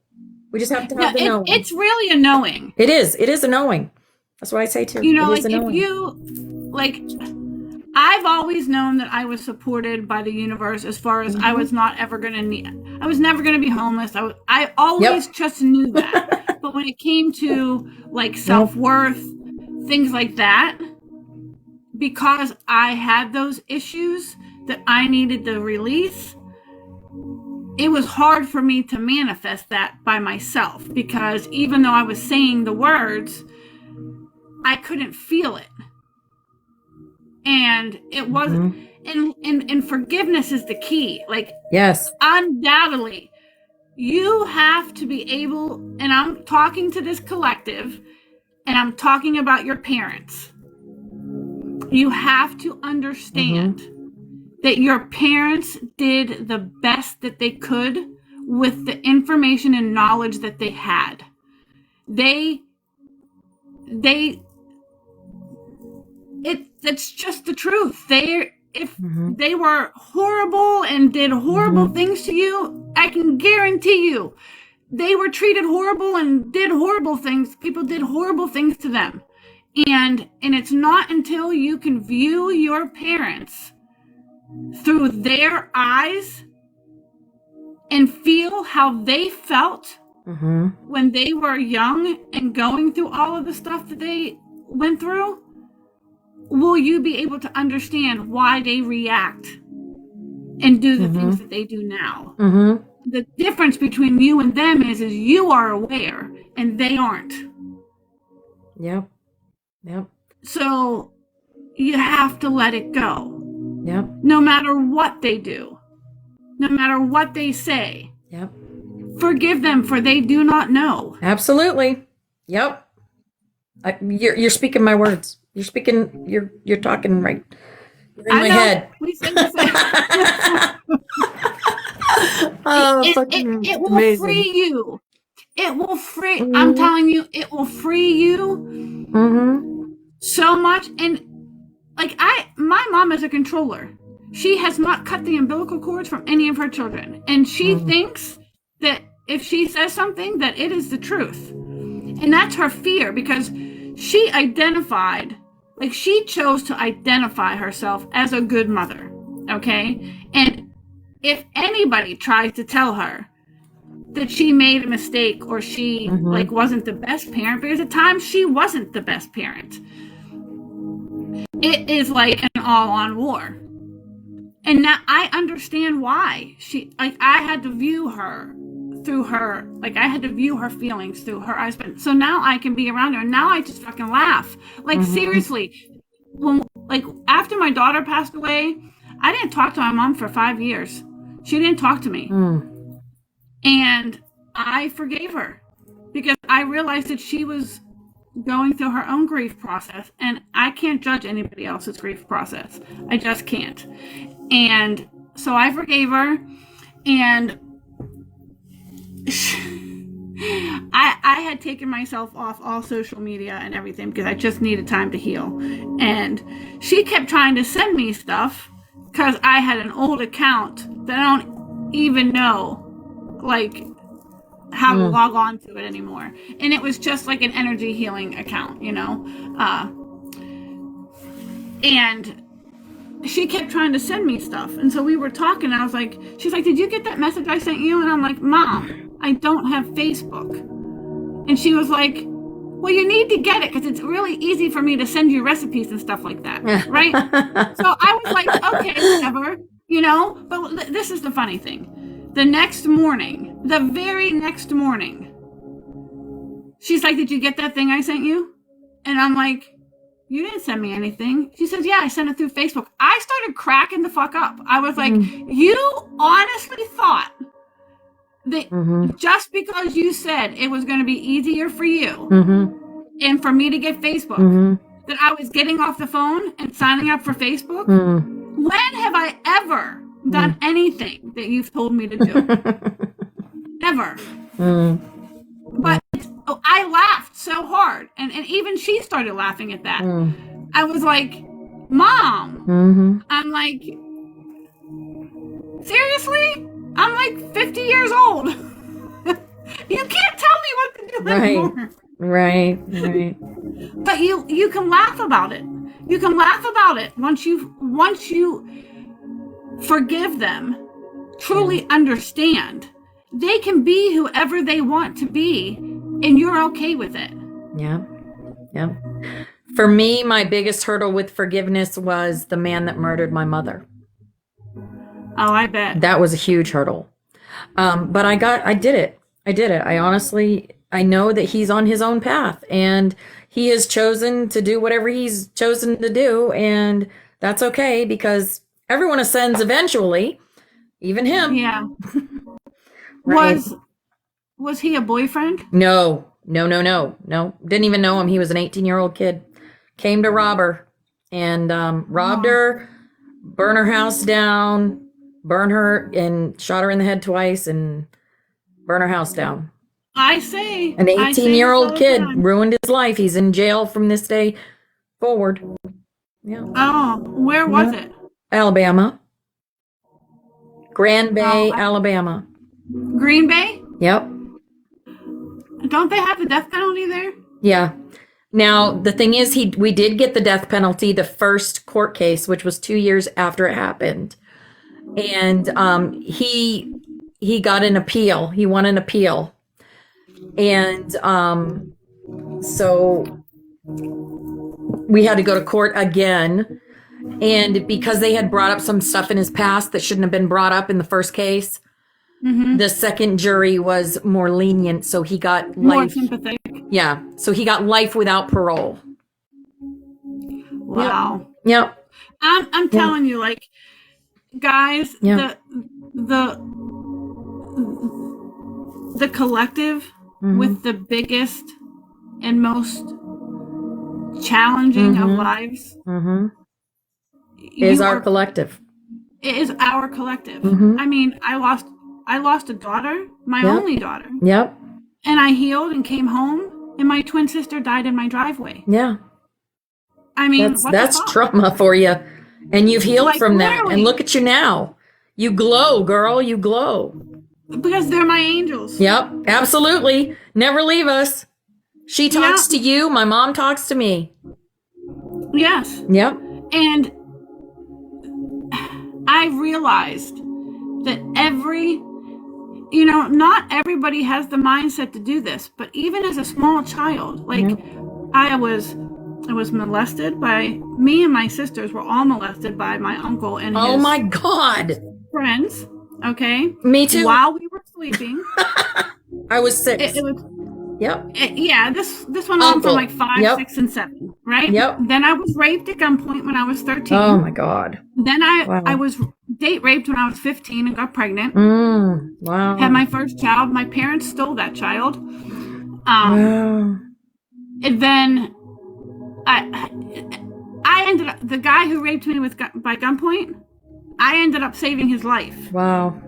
We just have to have the knowing. It's really a knowing. It is a knowing. That's what I say too. Like if you, like, I've always known that I was supported by the universe as far as I was never going to be homeless. I always just knew that. But when it came to like self-worth, things like that, because I had those issues that I needed to release, it was hard for me to manifest that by myself, because even though I was saying the words, I couldn't feel it. And it wasn't, and forgiveness is the key. Like, yes, undoubtedly, you have to be able, and I'm talking to this collective, and I'm talking about your parents. You have to understand that your parents did the best that they could with the information and knowledge that they had. It's just the truth. If they were horrible and did horrible things to you, I can guarantee you they were treated horrible and did horrible things. People did horrible things to them. And it's not until you can view your parents through their eyes and feel how they felt when they were young and going through all of the stuff that they went through, will you be able to understand why they react and do the things that they do now. The difference between you and them is you are aware and they aren't. Yep. So you have to let it go. Yep. No matter what they do, no matter what they say. Yep. Forgive them, for they do not know. Absolutely. Yep. You're speaking my words. You're speaking. You're talking right. You're in my head. We said the same. It will amazing. free you. It will free. I'm telling you, it will free you so much. And like my mom is a controller. She has not cut the umbilical cords from any of her children, and she thinks that if she says something, that it is the truth, and that's her fear, because she chose to identify herself as a good mother. Okay, and if anybody tries to tell her that she made a mistake or she wasn't the best parent, because at times she wasn't the best parent, it is like an all-on war. And now I understand why I had to view her through her, like I had to view her feelings through her husband. So now I can be around her. And now I just fucking laugh. Like seriously, like after my daughter passed away, I didn't talk to my mom for 5 years. She didn't talk to me. And I forgave her because I realized that she was going through her own grief process, and I can't judge anybody else's grief process. I just can't. And so I forgave her, and I had taken myself off all social media and everything because I just needed time to heal. And she kept trying to send me stuff because I had an old account that I don't even know, like, how to log on to it anymore. And it was just like an energy healing account, you know? And she kept trying to send me stuff. And so we were talking, and I was like, she's like, did you get that message I sent you? And I'm like, Mom, I don't have Facebook. And she was like, well, you need to get it because it's really easy for me to send you recipes and stuff like that, right? So I was like, okay, whatever, you know? But this is the funny thing. The next morning, the very next morning, she's like, did you get that thing I sent you? And I'm like, you didn't send me anything. She says, yeah, I sent it through Facebook. I started cracking the fuck up. I was like, you honestly thought that just because you said it was going to be easier for you and for me to get Facebook, that I was getting off the phone and signing up for Facebook? When have I ever done anything that you've told me to do? Ever. But I laughed so hard, and even she started laughing at that. I was like, Mom, I'm like, seriously? I'm like 50 years old. You can't tell me what to do anymore. Right. But you can laugh about it. You can laugh about it once you forgive them, truly understand. They can be whoever they want to be, and you're okay with it. Yeah. For me, my biggest hurdle with forgiveness was the man that murdered my mother. Oh, I bet. That was a huge hurdle. But I did it. I know that he's on his own path, and he has chosen to do whatever he's chosen to do, and that's okay because everyone ascends eventually, even him. Yeah. Right. Was he a boyfriend? No. Didn't even know him. He was an 18-year-old kid. Came to rob her and robbed her, burn her house down, burn her and shot her in the head twice and burn her house down. I say. An 18-year-old kid ruined his life. He's in jail from this day forward. Yeah. Oh, where was it? Alabama. Grand Bay, Alabama. Green Bay? Yep. Don't they have the death penalty there? Yeah. Now, the thing is, we did get the death penalty, the first court case, which was 2 years after it happened. And he got an appeal. He won an appeal. And so we had to go to court again. And because they had brought up some stuff in his past that shouldn't have been brought up in the first case, the second jury was more lenient. So he got more life. sympathetic. Yeah. So he got life without parole. Wow. Yep. I'm telling you, like, guys, the collective with the biggest and most challenging of lives is our collective. It is our collective. I mean, I lost a daughter, my only daughter. Yep. And I healed and came home, and my twin sister died in my driveway. Yeah. I mean, that's trauma for you. And you've healed from that. And look at you now. You glow, girl. You glow. Because they're my angels. Yep. Absolutely. Never leave us. She talks to you. My mom talks to me. Yes. Yep. And I realized that not everybody has the mindset to do this, but even as a small child, like I was molested by, me and my sisters were all molested by my uncle and his my God. friends. Okay. Me too. While we were sleeping. I was 6. It was Yep. yeah, this went on for like 5, Yep. 6, and 7, right? Yep. Then I was raped at gunpoint when I was 13. Oh my God. Then Wow. I was date raped when I was 15 and got pregnant. Wow. Had my first child. My parents stole that child. Wow. And then I ended up, the guy who raped me by gunpoint, I ended up saving his life. Wow.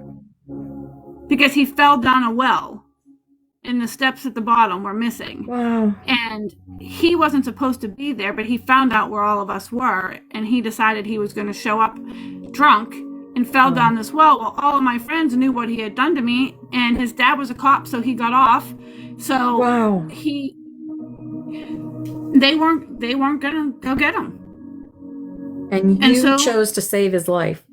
Because he fell down a well and the steps at the bottom were missing. Wow. And he wasn't supposed to be there, but he found out where all of us were, and he decided he was going to show up drunk and fell down this well. Well, all of my friends knew what he had done to me, and his dad was a cop, so he got off. So wow. they weren't going to go get him. And you chose to save his life.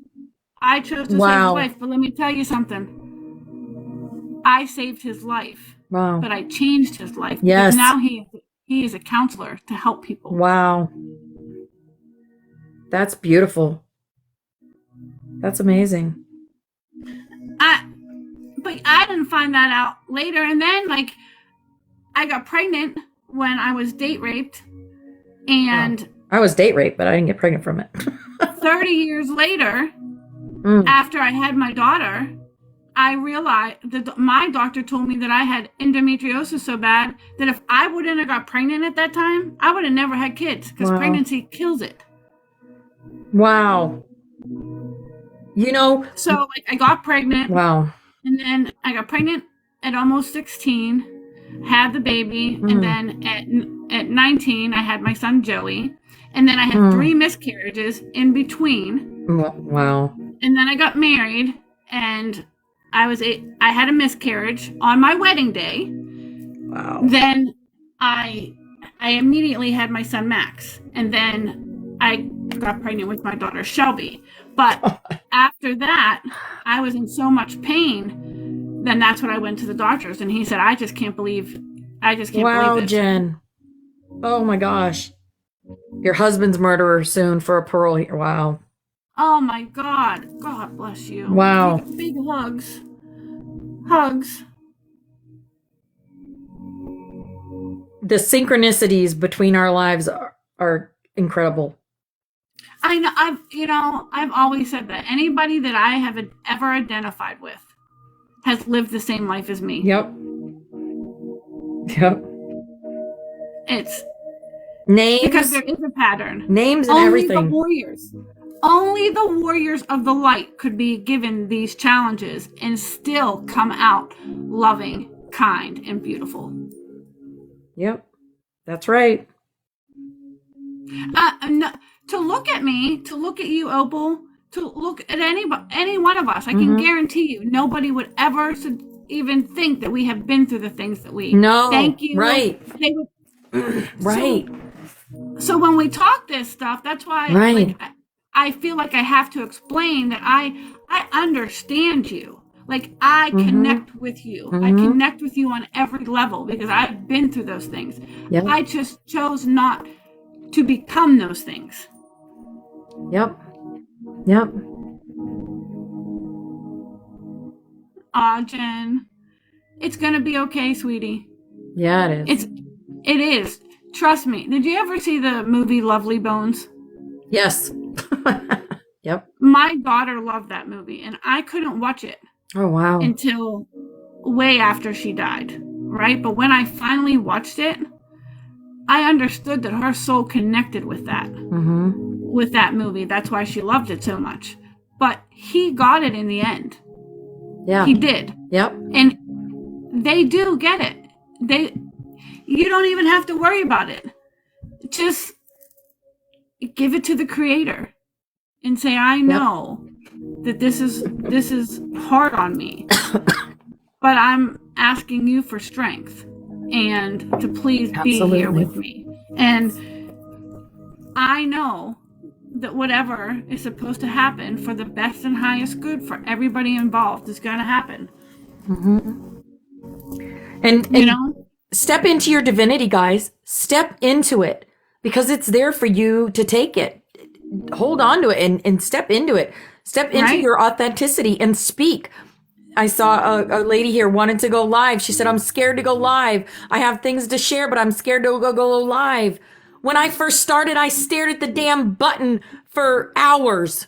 I chose to save his life, but let me tell you something. I saved his life. Wow. But I changed his life. Yes. Because now he is a counselor to help people. Wow. That's beautiful. That's amazing. But I didn't find that out later. And then, like, I got pregnant when I was date raped. And I was date raped, but I didn't get pregnant from it. 30 years later, after I had my daughter, I realized that my doctor told me that I had endometriosis so bad that if I wouldn't have got pregnant at that time, I would have never had kids, because pregnancy kills it. Wow. You know. So like, I got pregnant. Wow. And then I got pregnant at almost 16, had the baby, and then at 19, I had my son Joey. And then I had 3 miscarriages in between. Wow. And then I got married, and I had a miscarriage on my wedding day. Wow. Then I immediately had my son Max, and then I got pregnant with my daughter Shelby. But after that, I was in so much pain. Then that's when I went to the doctors, and he said, "I just can't believe believe it." Wow, Jen. Oh my gosh. Your husband's murderer soon for a pearl. Wow. Oh my God. God bless you. Wow. Big hugs. Hugs. The synchronicities between our lives are incredible. I know. I've always said that anybody that I have ever identified with has lived the same life as me. Yep. Yep. It's names, because there is a pattern. Names and everything. Only the warriors of the light could be given these challenges and still come out loving, kind, and beautiful. Yep. That's right. To look at me, to look at you, Opal, to look at any one of us, I can guarantee you, nobody would ever even think that we have been through the things that we. No. Thank you. Right. Right. So when we talk this stuff, that's why I feel like I have to explain that I understand you. Like, I connect with you. I connect with you on every level because I've been through those things. Yep. I just chose not to become those things. Yep. Yep. Aw, Jen. It's going to be okay, sweetie. Yeah, it is. It is. Trust me. Did you ever see the movie Lovely Bones? Yes. Yep. My daughter loved that movie, and I couldn't watch it. Oh, wow. Until way after she died, right? But when I finally watched it, I understood that her soul connected with that, with that movie. That's why she loved it so much. But he got it in the end. Yeah. He did. Yep. And they do get it. You don't even have to worry about it. Just give it to the Creator and say, I know that this is hard on me, but I'm asking you for strength and to please be here with me. And I know that whatever is supposed to happen for the best and highest good for everybody involved is going to happen. And you know, step into your divinity, guys. Step into it because it's there for you to take it. Hold on to it and step into it. Step into your authenticity and speak. I saw a lady here wanted to go live. She said, I'm scared to go live. I have things to share, but I'm scared to go live. When I first started, I stared at the damn button for hours.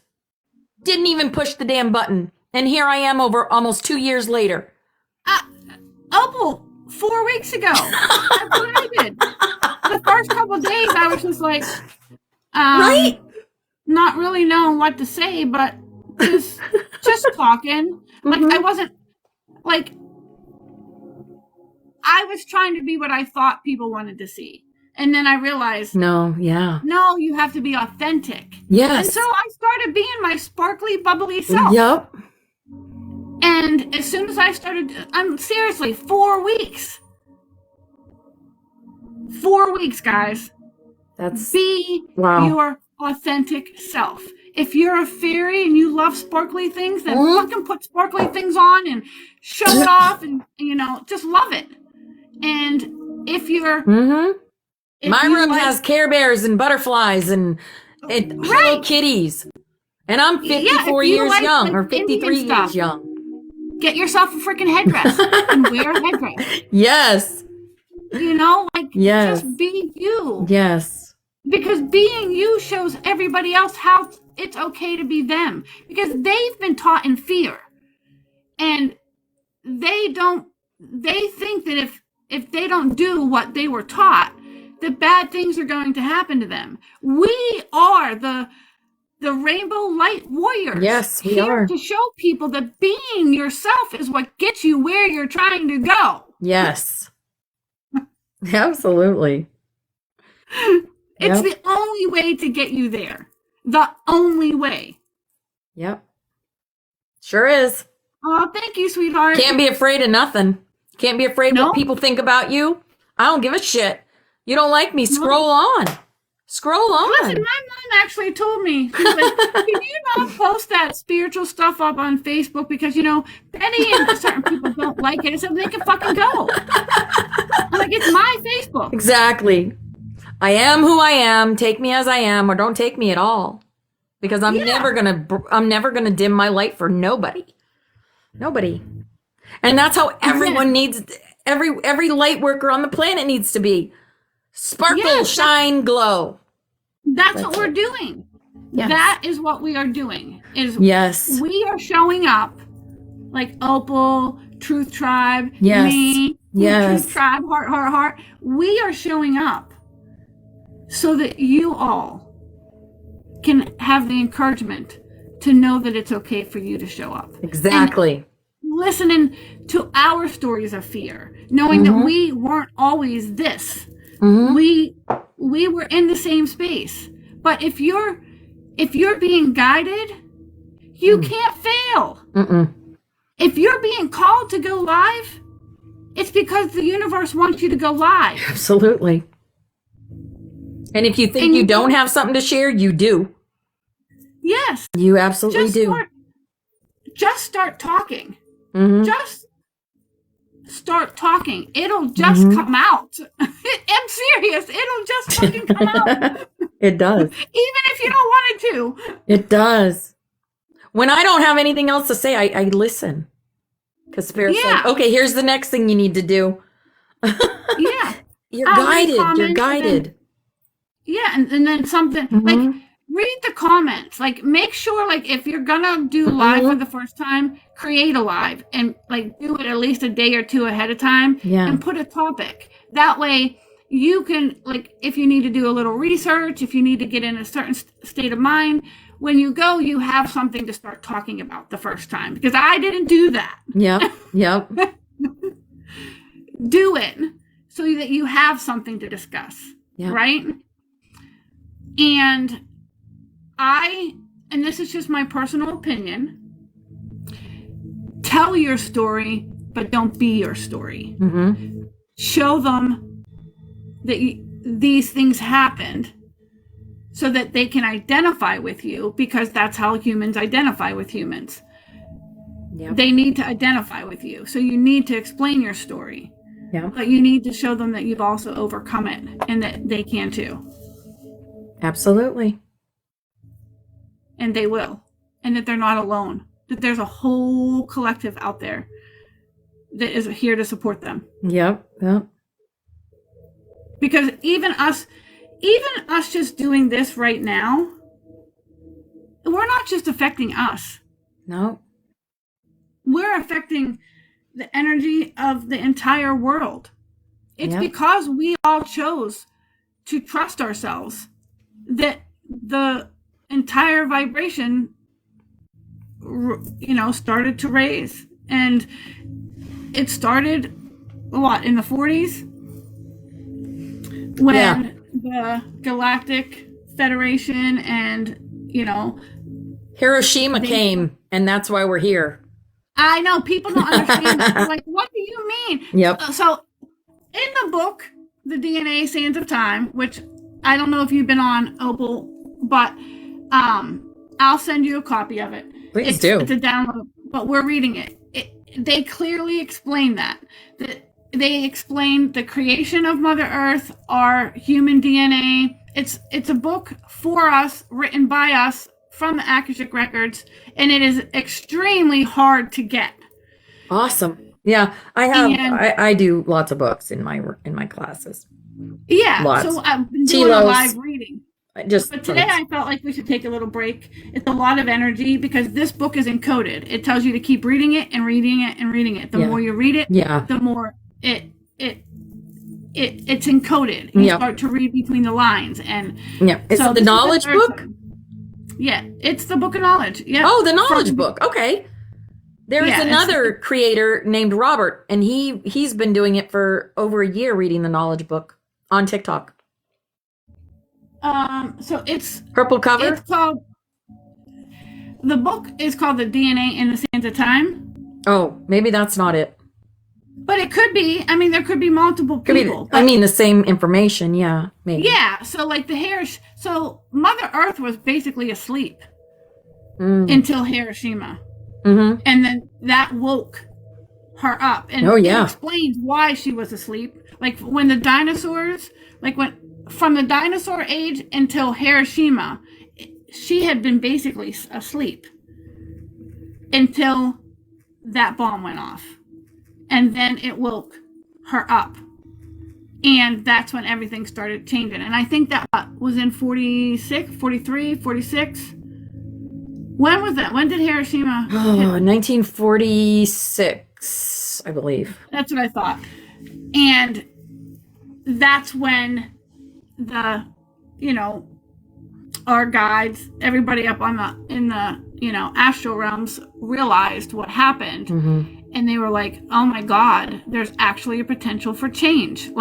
Didn't even push the damn button. And here I am over almost 2 years later. Opal, 4 weeks ago. That's what I did. The first couple of days, I was just like, Right? not really knowing what to say, but just talking. Like, I wasn't, like, I was trying to be what I thought people wanted to see. And then I realized, No, you have to be authentic. Yes. And so I started being my sparkly, bubbly self. Yep. And as soon as I started, I'm seriously, 4 weeks. 4 weeks, guys. Be your authentic self. If you're a fairy and you love sparkly things, then fucking put sparkly things on and show it off and, just love it. And if you're... My room has Care Bears and butterflies and Hello Kitties. And I'm 54 years young or 53 years young. Get yourself a freaking headdress and wear a headdress. Yes. Just be you. Yes. Because being you shows everybody else how it's okay to be them. Because they've been taught in fear. And they think that if they don't do what they were taught, that bad things are going to happen to them. We are the rainbow light warriors. Yes, we here are. To show people that being yourself is what gets you where you're trying to go. Yes. Absolutely. It's the only way to get you there. The only way. Yep. Sure is. Oh, thank you, sweetheart. Can't be afraid of nothing. Can't be afraid what people think about you. I don't give a shit. You don't like me, scroll on. Scroll on. Listen, my mom actually told me, she's like, can you not post that spiritual stuff up on Facebook? Because, Betty and certain people don't like it. So they can fucking go. I'm like, it's my Facebook. Exactly. I am who I am. Take me as I am or don't take me at all. Because I'm never gonna dim my light for nobody. Nobody. And that's how everyone needs, every light worker on the planet needs to be. Sparkle, shine, glow. That's what we're doing. Yes. That is what we are doing. We are showing up like Opal, Truth Tribe, me, Truth Tribe, heart. We are showing up so that you all can have the encouragement to know that it's okay for you to show up. Exactly. And listening to our stories of fear, knowing that we weren't always this. We were in the same space. But if you're being guided, you can't fail. If you're being called to go live, it's because the universe wants you to go live. Absolutely. And if you think you don't have something to share, you do. Yes. You absolutely do. Just start talking. Just start talking. It'll just come out. I'm serious. It'll just fucking come out. It does. Even if you don't want it to. It does. When I don't have anything else to say, I listen. Because Spirit's like, okay, here's the next thing you need to do. You're guided. You're guided. And then something like read the comments. Like make sure like if you're gonna do live for the first time, create a live and like do it at least a day or two ahead of time and put a topic. That way you can like if you need to do a little research, if you need to get in a certain state of mind, when you go, you have something to start talking about the first time. Because I didn't do that. Yep. Do it so that you have something to discuss. Right? And this is just my personal opinion, tell your story, but don't be your story. Show them that these things happened so that they can identify with you, because that's how humans identify with humans. They need to identify with you. So you need to explain your story. But you need to show them that you've also overcome it and that they can too. Absolutely. And they will. And that they're not alone. that there's a whole collective out there that is here to support them. Yep. Because even us just doing this right now, we're not just affecting us. No. We're affecting the energy of the entire world. It's because we all chose to trust ourselves that the entire vibration, started to raise. And it started in the 40s when the Galactic Federation and Hiroshima came, and that's why we're here. I know people don't understand that. They're like, what do you mean? Yep. So in the book, The DNA Sands of Time, which I don't know if you've been on Opal, but I'll send you a copy of it. Please do. It's a download, but we're reading it. They clearly explain that they explain the creation of Mother Earth, our human DNA. It's a book for us, written by us from the Akashic Records, and it is extremely hard to get. Awesome. Yeah, I do lots of books in my classes. Yeah, lots. So I've been doing a live reading. But today I felt like we should take a little break. It's a lot of energy because this book is encoded. It tells you to keep reading it and reading it and reading it. The more you read it, the more it's encoded. You start to read between the lines. And it's the knowledge book? Yeah, it's the book of knowledge. Yeah. Oh, the knowledge book. Okay. There's another creator named Robert, and he's been doing it for over a year, reading the knowledge book on TikTok. So it's purple cover. It's called. The book is called The DNA in the Sands of Time. Oh, maybe that's not it. But it could be. I mean, there could be multiple people. The same information. Yeah, maybe. Yeah. So like so Mother Earth was basically asleep until Hiroshima. Mm-hmm. And then that woke her up. And it explains why she was asleep. Like when the dinosaurs, from the dinosaur age until Hiroshima, she had been basically asleep until that bomb went off. And then it woke her up. And that's when everything started changing. And I think that was in 46, 43, 46. When was that? When did Hiroshima hit? 1946, I believe. That's what I thought. And that's when our guides, everybody up in the astral realms realized what happened. Mm-hmm. And they were like, oh my God, there's actually a potential for change.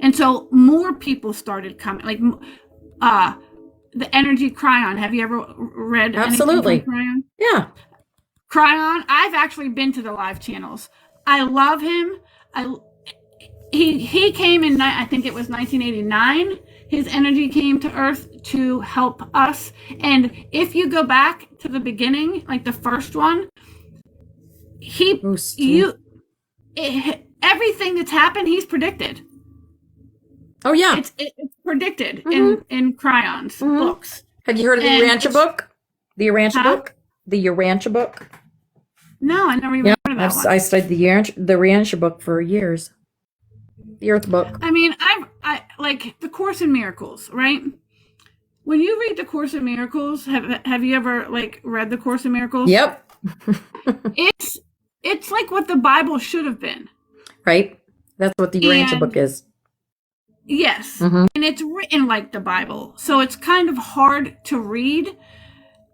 And so more people started coming, the energy Cryon. Have you ever read Absolutely. anything from Cryon? Yeah. Cryon, I've actually been to the live channels. I love him. He came in, I think it was 1989. His energy came to Earth to help us. And if you go back to the beginning, like the first one, everything that's happened, he's predicted. Oh yeah, it's predicted in Cryon's books. Have you heard of the Urantia book? The Urantia book. The Urantia book. No, I never even heard of that one. I studied the Urantia book for years. The Earth book. I mean, I like the Course in Miracles, right? When you read the Course in Miracles, have you ever read the Course in Miracles? Yep. It's like what the Bible should have been. Right. That's what the Urantia book is. Yes. Mm-hmm. And it's written like the Bible. So it's kind of hard to read.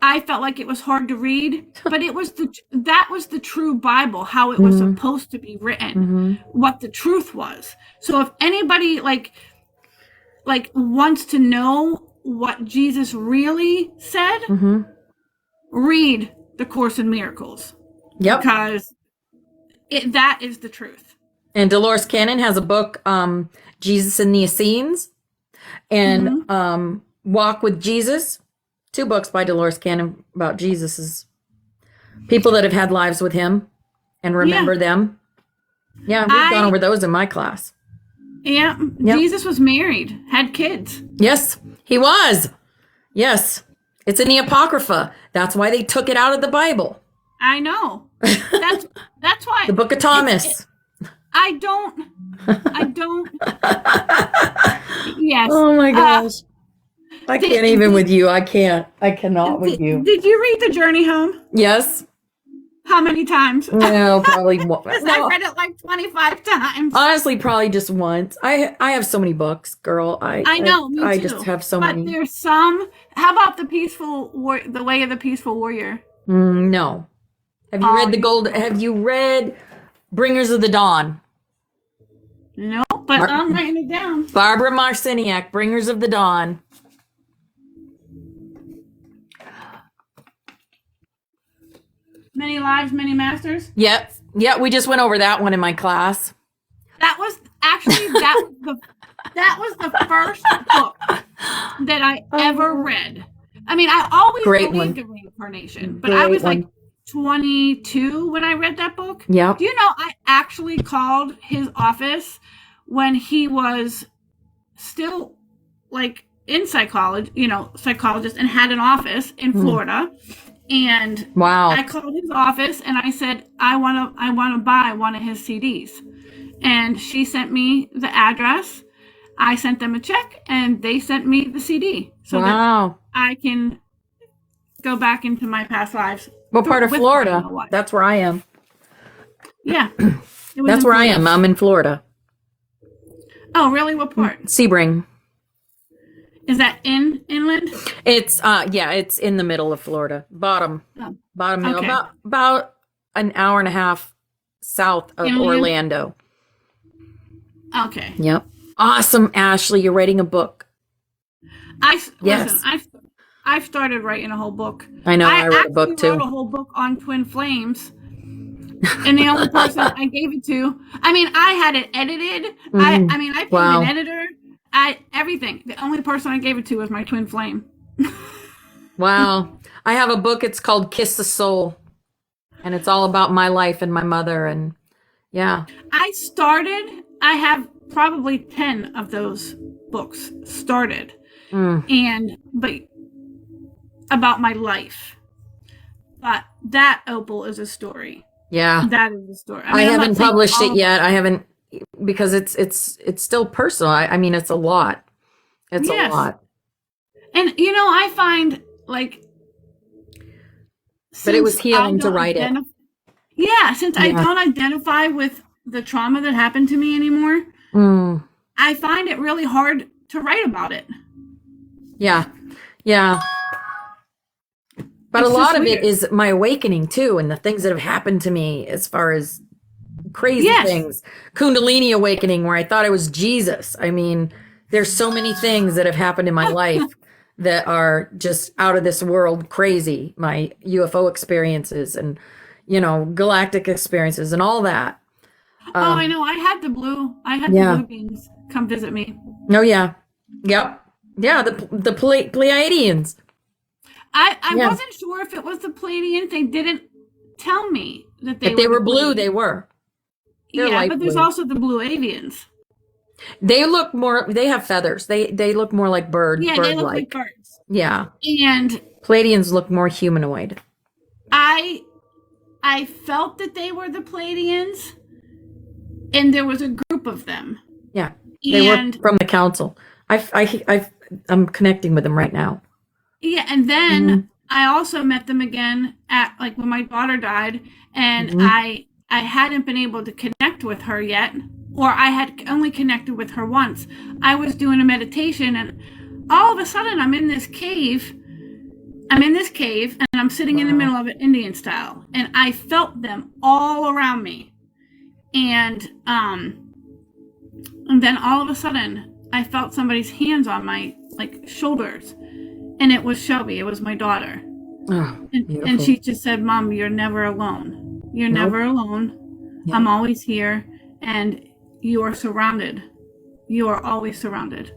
I felt like it was hard to read, but that was the true Bible, how it was supposed to be written, what the truth was. So if anybody wants to know what Jesus really said, read the Course in Miracles. Yep. Because that is the truth. And Dolores Cannon has a book, Jesus and the Essenes, and Walk with Jesus. 2 books by Dolores Cannon about Jesus's people that have had lives with him and remember them. Yeah, we've gone over those in my class. Yeah, yep. Jesus was married, had kids. Yes, he was. Yes, it's in the Apocrypha. That's why they took it out of the Bible. I know. That's why The Book of Thomas. I don't. Yes. Oh my gosh. I can't even with you. I cannot with you. Did you read The Journey Home? Yes. How many times? No, probably more. I read it like 25 times. Honestly, probably just once. I have so many books, girl. I know. Me too. I just have so many. But there's some. How about The Way of the Peaceful Warrior? No. Have you read Bringers of the Dawn? No, but I'm writing it down. Barbara Marciniak, Bringers of the Dawn. Many Lives, Many Masters? Yep. Yeah, we just went over that one in my class. That was actually that was the first book that I ever read. I mean, I always believed in reincarnation, but I was like 22 when I read that book. Yeah. Do you know I actually called his office when he was still like in psychologist, and had an office in Florida. And wow. I called his office and I said, I want to buy one of his CDs. And she sent me the address. I sent them a check and they sent me the CD so that I can go back into my past lives. What part of Florida? That's where I am. Yeah. That's where I am. I'm in Florida. Oh, really? What part? Sebring. Is that inland? It's it's in the middle of Florida. Bottom middle, about an hour and a half south of Orlando. Okay. Yep. Awesome, Ashley. You're writing a book. Listen, I've started writing a whole book. I know. I wrote a book too. I wrote a whole book on twin flames. And the only person I gave it to, I mean, I had it edited. I paid an editor. Everything. The only person I gave it to was my twin flame. Wow. I have a book. It's called Kiss the Soul. And it's all about my life and my mother. And yeah. I have probably 10 of those books started. But about my life. But that Opal is a story. Yeah. That is a story. I haven't published it yet. I haven't, because it's still personal. I mean, it's a lot. It's a lot. And I find like, but it was healing to write it. Yeah, since I don't identify with the trauma that happened to me anymore, I find it really hard to write about it. Yeah. Yeah. But a lot of it is my awakening too, and the things that have happened to me as far as crazy things. Kundalini awakening, where I thought I was Jesus. I mean, there's so many things that have happened in my life that are just out of this world crazy. My UFO experiences and, galactic experiences and all that. I know. I had the blue beings come visit me. Oh, yeah. Yep. Yeah, the Pleiadians. I wasn't sure if it was the Pleiadians. They didn't tell me that they were blue. They were. They're but there's also the blue avians. They look more. They have feathers. They look more like birds. Yeah, they look like birds. Yeah. And Pleiadians look more humanoid. I felt that they were the Pleiadians, and there was a group of them. Yeah, they were from the council. I'm connecting with them right now. Yeah, and then I also met them again at when my daughter died, and I hadn't been able to connect with her yet, or I had only connected with her once. I was doing a meditation, and all of a sudden I'm in this cave. And I'm sitting in the middle of it, Indian style, and I felt them all around me. And then all of a sudden I felt somebody's hands on my shoulders. And it was Shelby. It was my daughter. Oh, and she just said, "Mom, you're never alone. You're never alone. Yep. I'm always here. And you are surrounded. You are always surrounded."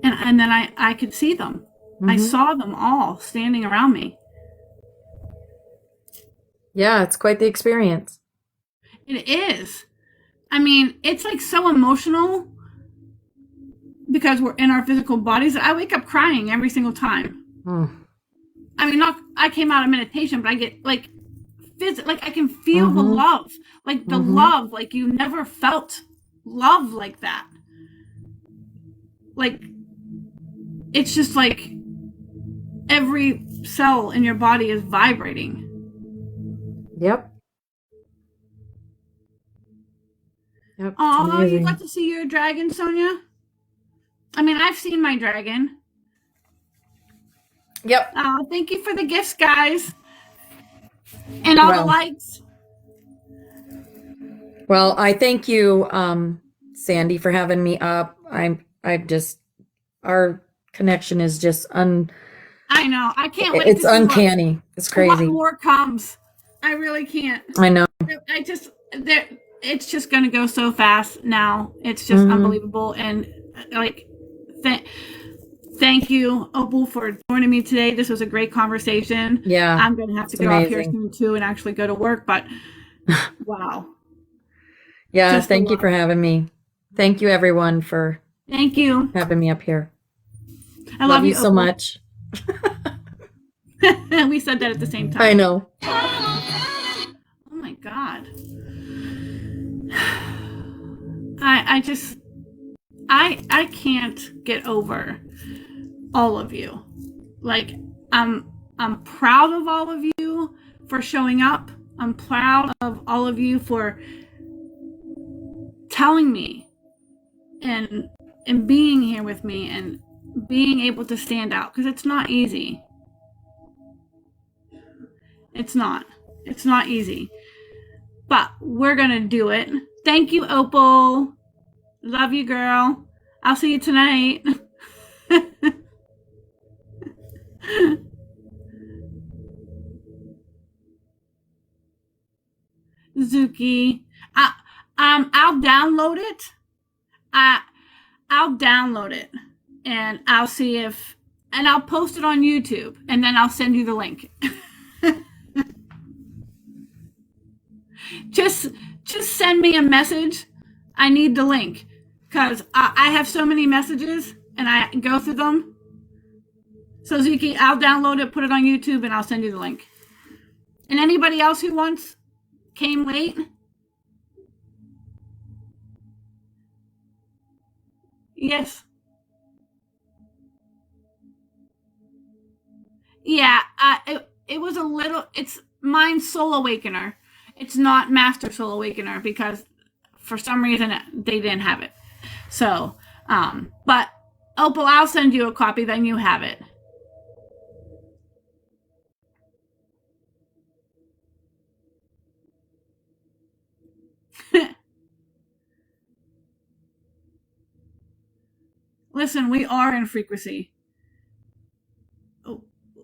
And then I could see them. I saw them all standing around me. Yeah, it's quite the experience. It is. I mean, it's so emotional because we're in our physical bodies. I wake up crying every single time. I mean, I came out of meditation, but I get like I can feel the love, like the love, like you never felt love like that. Like, it's just like every cell in your body is vibrating. Yep. Yep. Oh, you got to see your dragon, Sonia? I mean, I've seen my dragon. Yep. Oh, thank you for the gifts, guys. And all the likes. Well, I thank you, Sandy, for having me up. I'm just, our connection is just I know. I can't wait. It's uncanny. It's crazy. What more comes? I really can't. I know. It's just going to go so fast now. It's just unbelievable. And like, thank you, Opal, for joining me today. This was a great conversation. Yeah. I'm going to have to go off here soon too and actually go to work, but wow. Yeah. Just thank you for having me. Thank you, everyone, for having me up here. I love you so much. We said that at the same time. I know. Oh my God. I can't get over all of you. Like, I'm proud of all of you for showing up. I'm proud of all of you for telling me and being here with me and being able to stand out, because it's not easy. It's not easy, but we're gonna do it. Thank you, Opal. Love you, girl. I'll see you tonight. Zuki, I'll download it. I'll download it, and I'll see if, and I'll post it on YouTube, and then I'll send you the link. Just send me a message. I need the link, because I have so many messages, and I go through them. So Zuki, I'll download it, put it on YouTube, and I'll send you the link. And anybody else who came late? Yes. Yeah, it was a little, it's mine Soul Awakener. It's not Master Soul Awakener, because for some reason they didn't have it. So, but Opal, I'll send you a copy, then you have it. Listen, we are in frequency.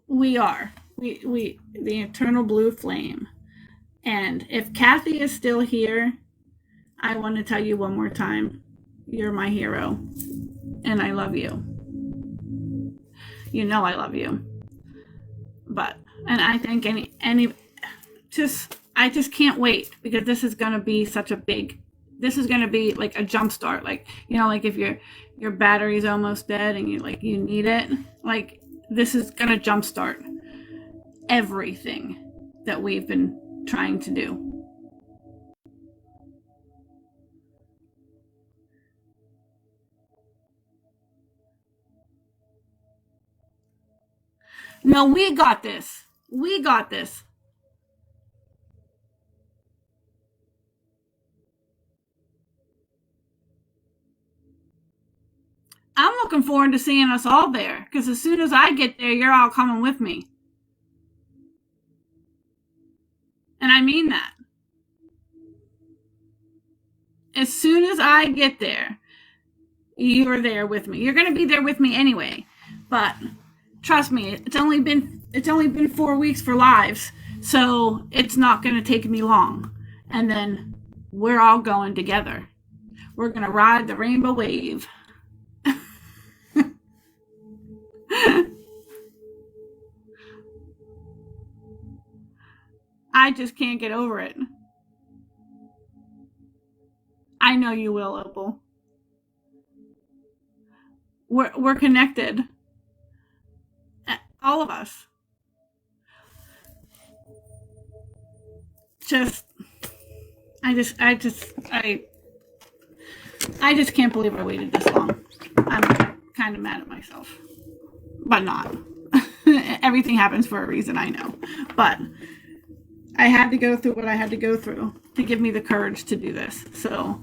We are. We the eternal blue flame. And if Kathy is still here, I want to tell you one more time, you're my hero, and I love you. You know I love you. And I think I just can't wait, because this is going to be this is going to be like a jump start. Like, like if your battery's almost dead and you need it, like this is going to jumpstart everything that we've been trying to do. No, we got this. We got this. I'm looking forward to seeing us all there, because as soon as I get there, you're all coming with me. And I mean that. As soon as I get there, you're there with me. You're going to be there with me anyway. But trust me, it's only been 4 weeks for lives, so it's not going to take me long. And then we're all going together. We're going to ride the rainbow wave. I just can't get over it. I know you will, Opal. We're connected. All of us. just, I just can't believe I waited this long. I'm kind of mad at myself, but not. Everything happens for a reason, I know. But I had to go through what I had to go through to give me the courage to do this. So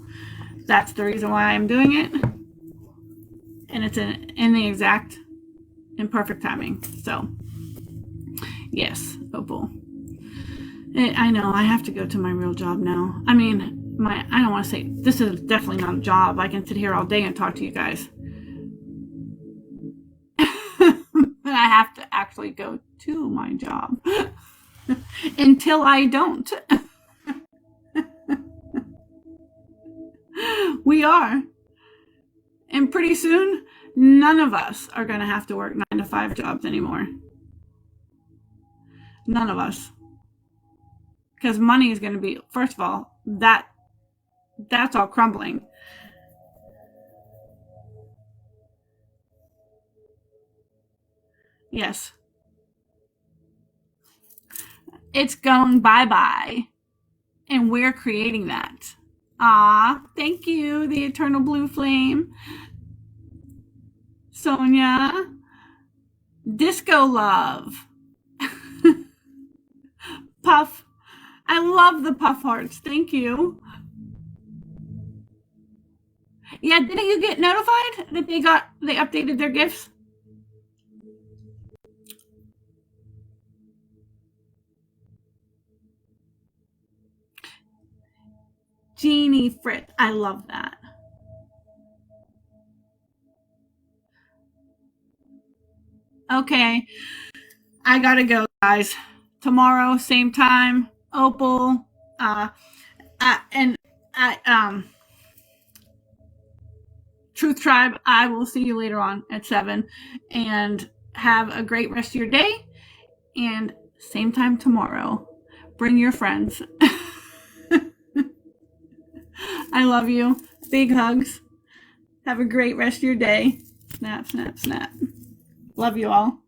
that's the reason why I'm doing it. And it's in the exact and perfect timing. So, yes, Opal. I know I have to go to my real job now. I mean, I don't want to say, this is definitely not a job. I can sit here all day and talk to you guys. But I have to actually go to my job until I don't. We are. And pretty soon, none of us are going to have to work 9-to-5 jobs anymore. None of us. Because money is going to be, first of all, that's all crumbling. Yes. It's going bye-bye. And we're creating that. Ah, thank you, the eternal blue flame. Sonia. Disco love. Puff. I love the puff hearts. Thank you. Yeah, didn't you get notified that they updated their gifts? Jeannie Fritz. I love that. Okay. I gotta go, guys. Tomorrow, same time. Opal. Truth Tribe, I will see you later on at 7. And have a great rest of your day. And same time tomorrow. Bring your friends. I love you. Big hugs. Have a great rest of your day. Snap, snap, snap. Love you all.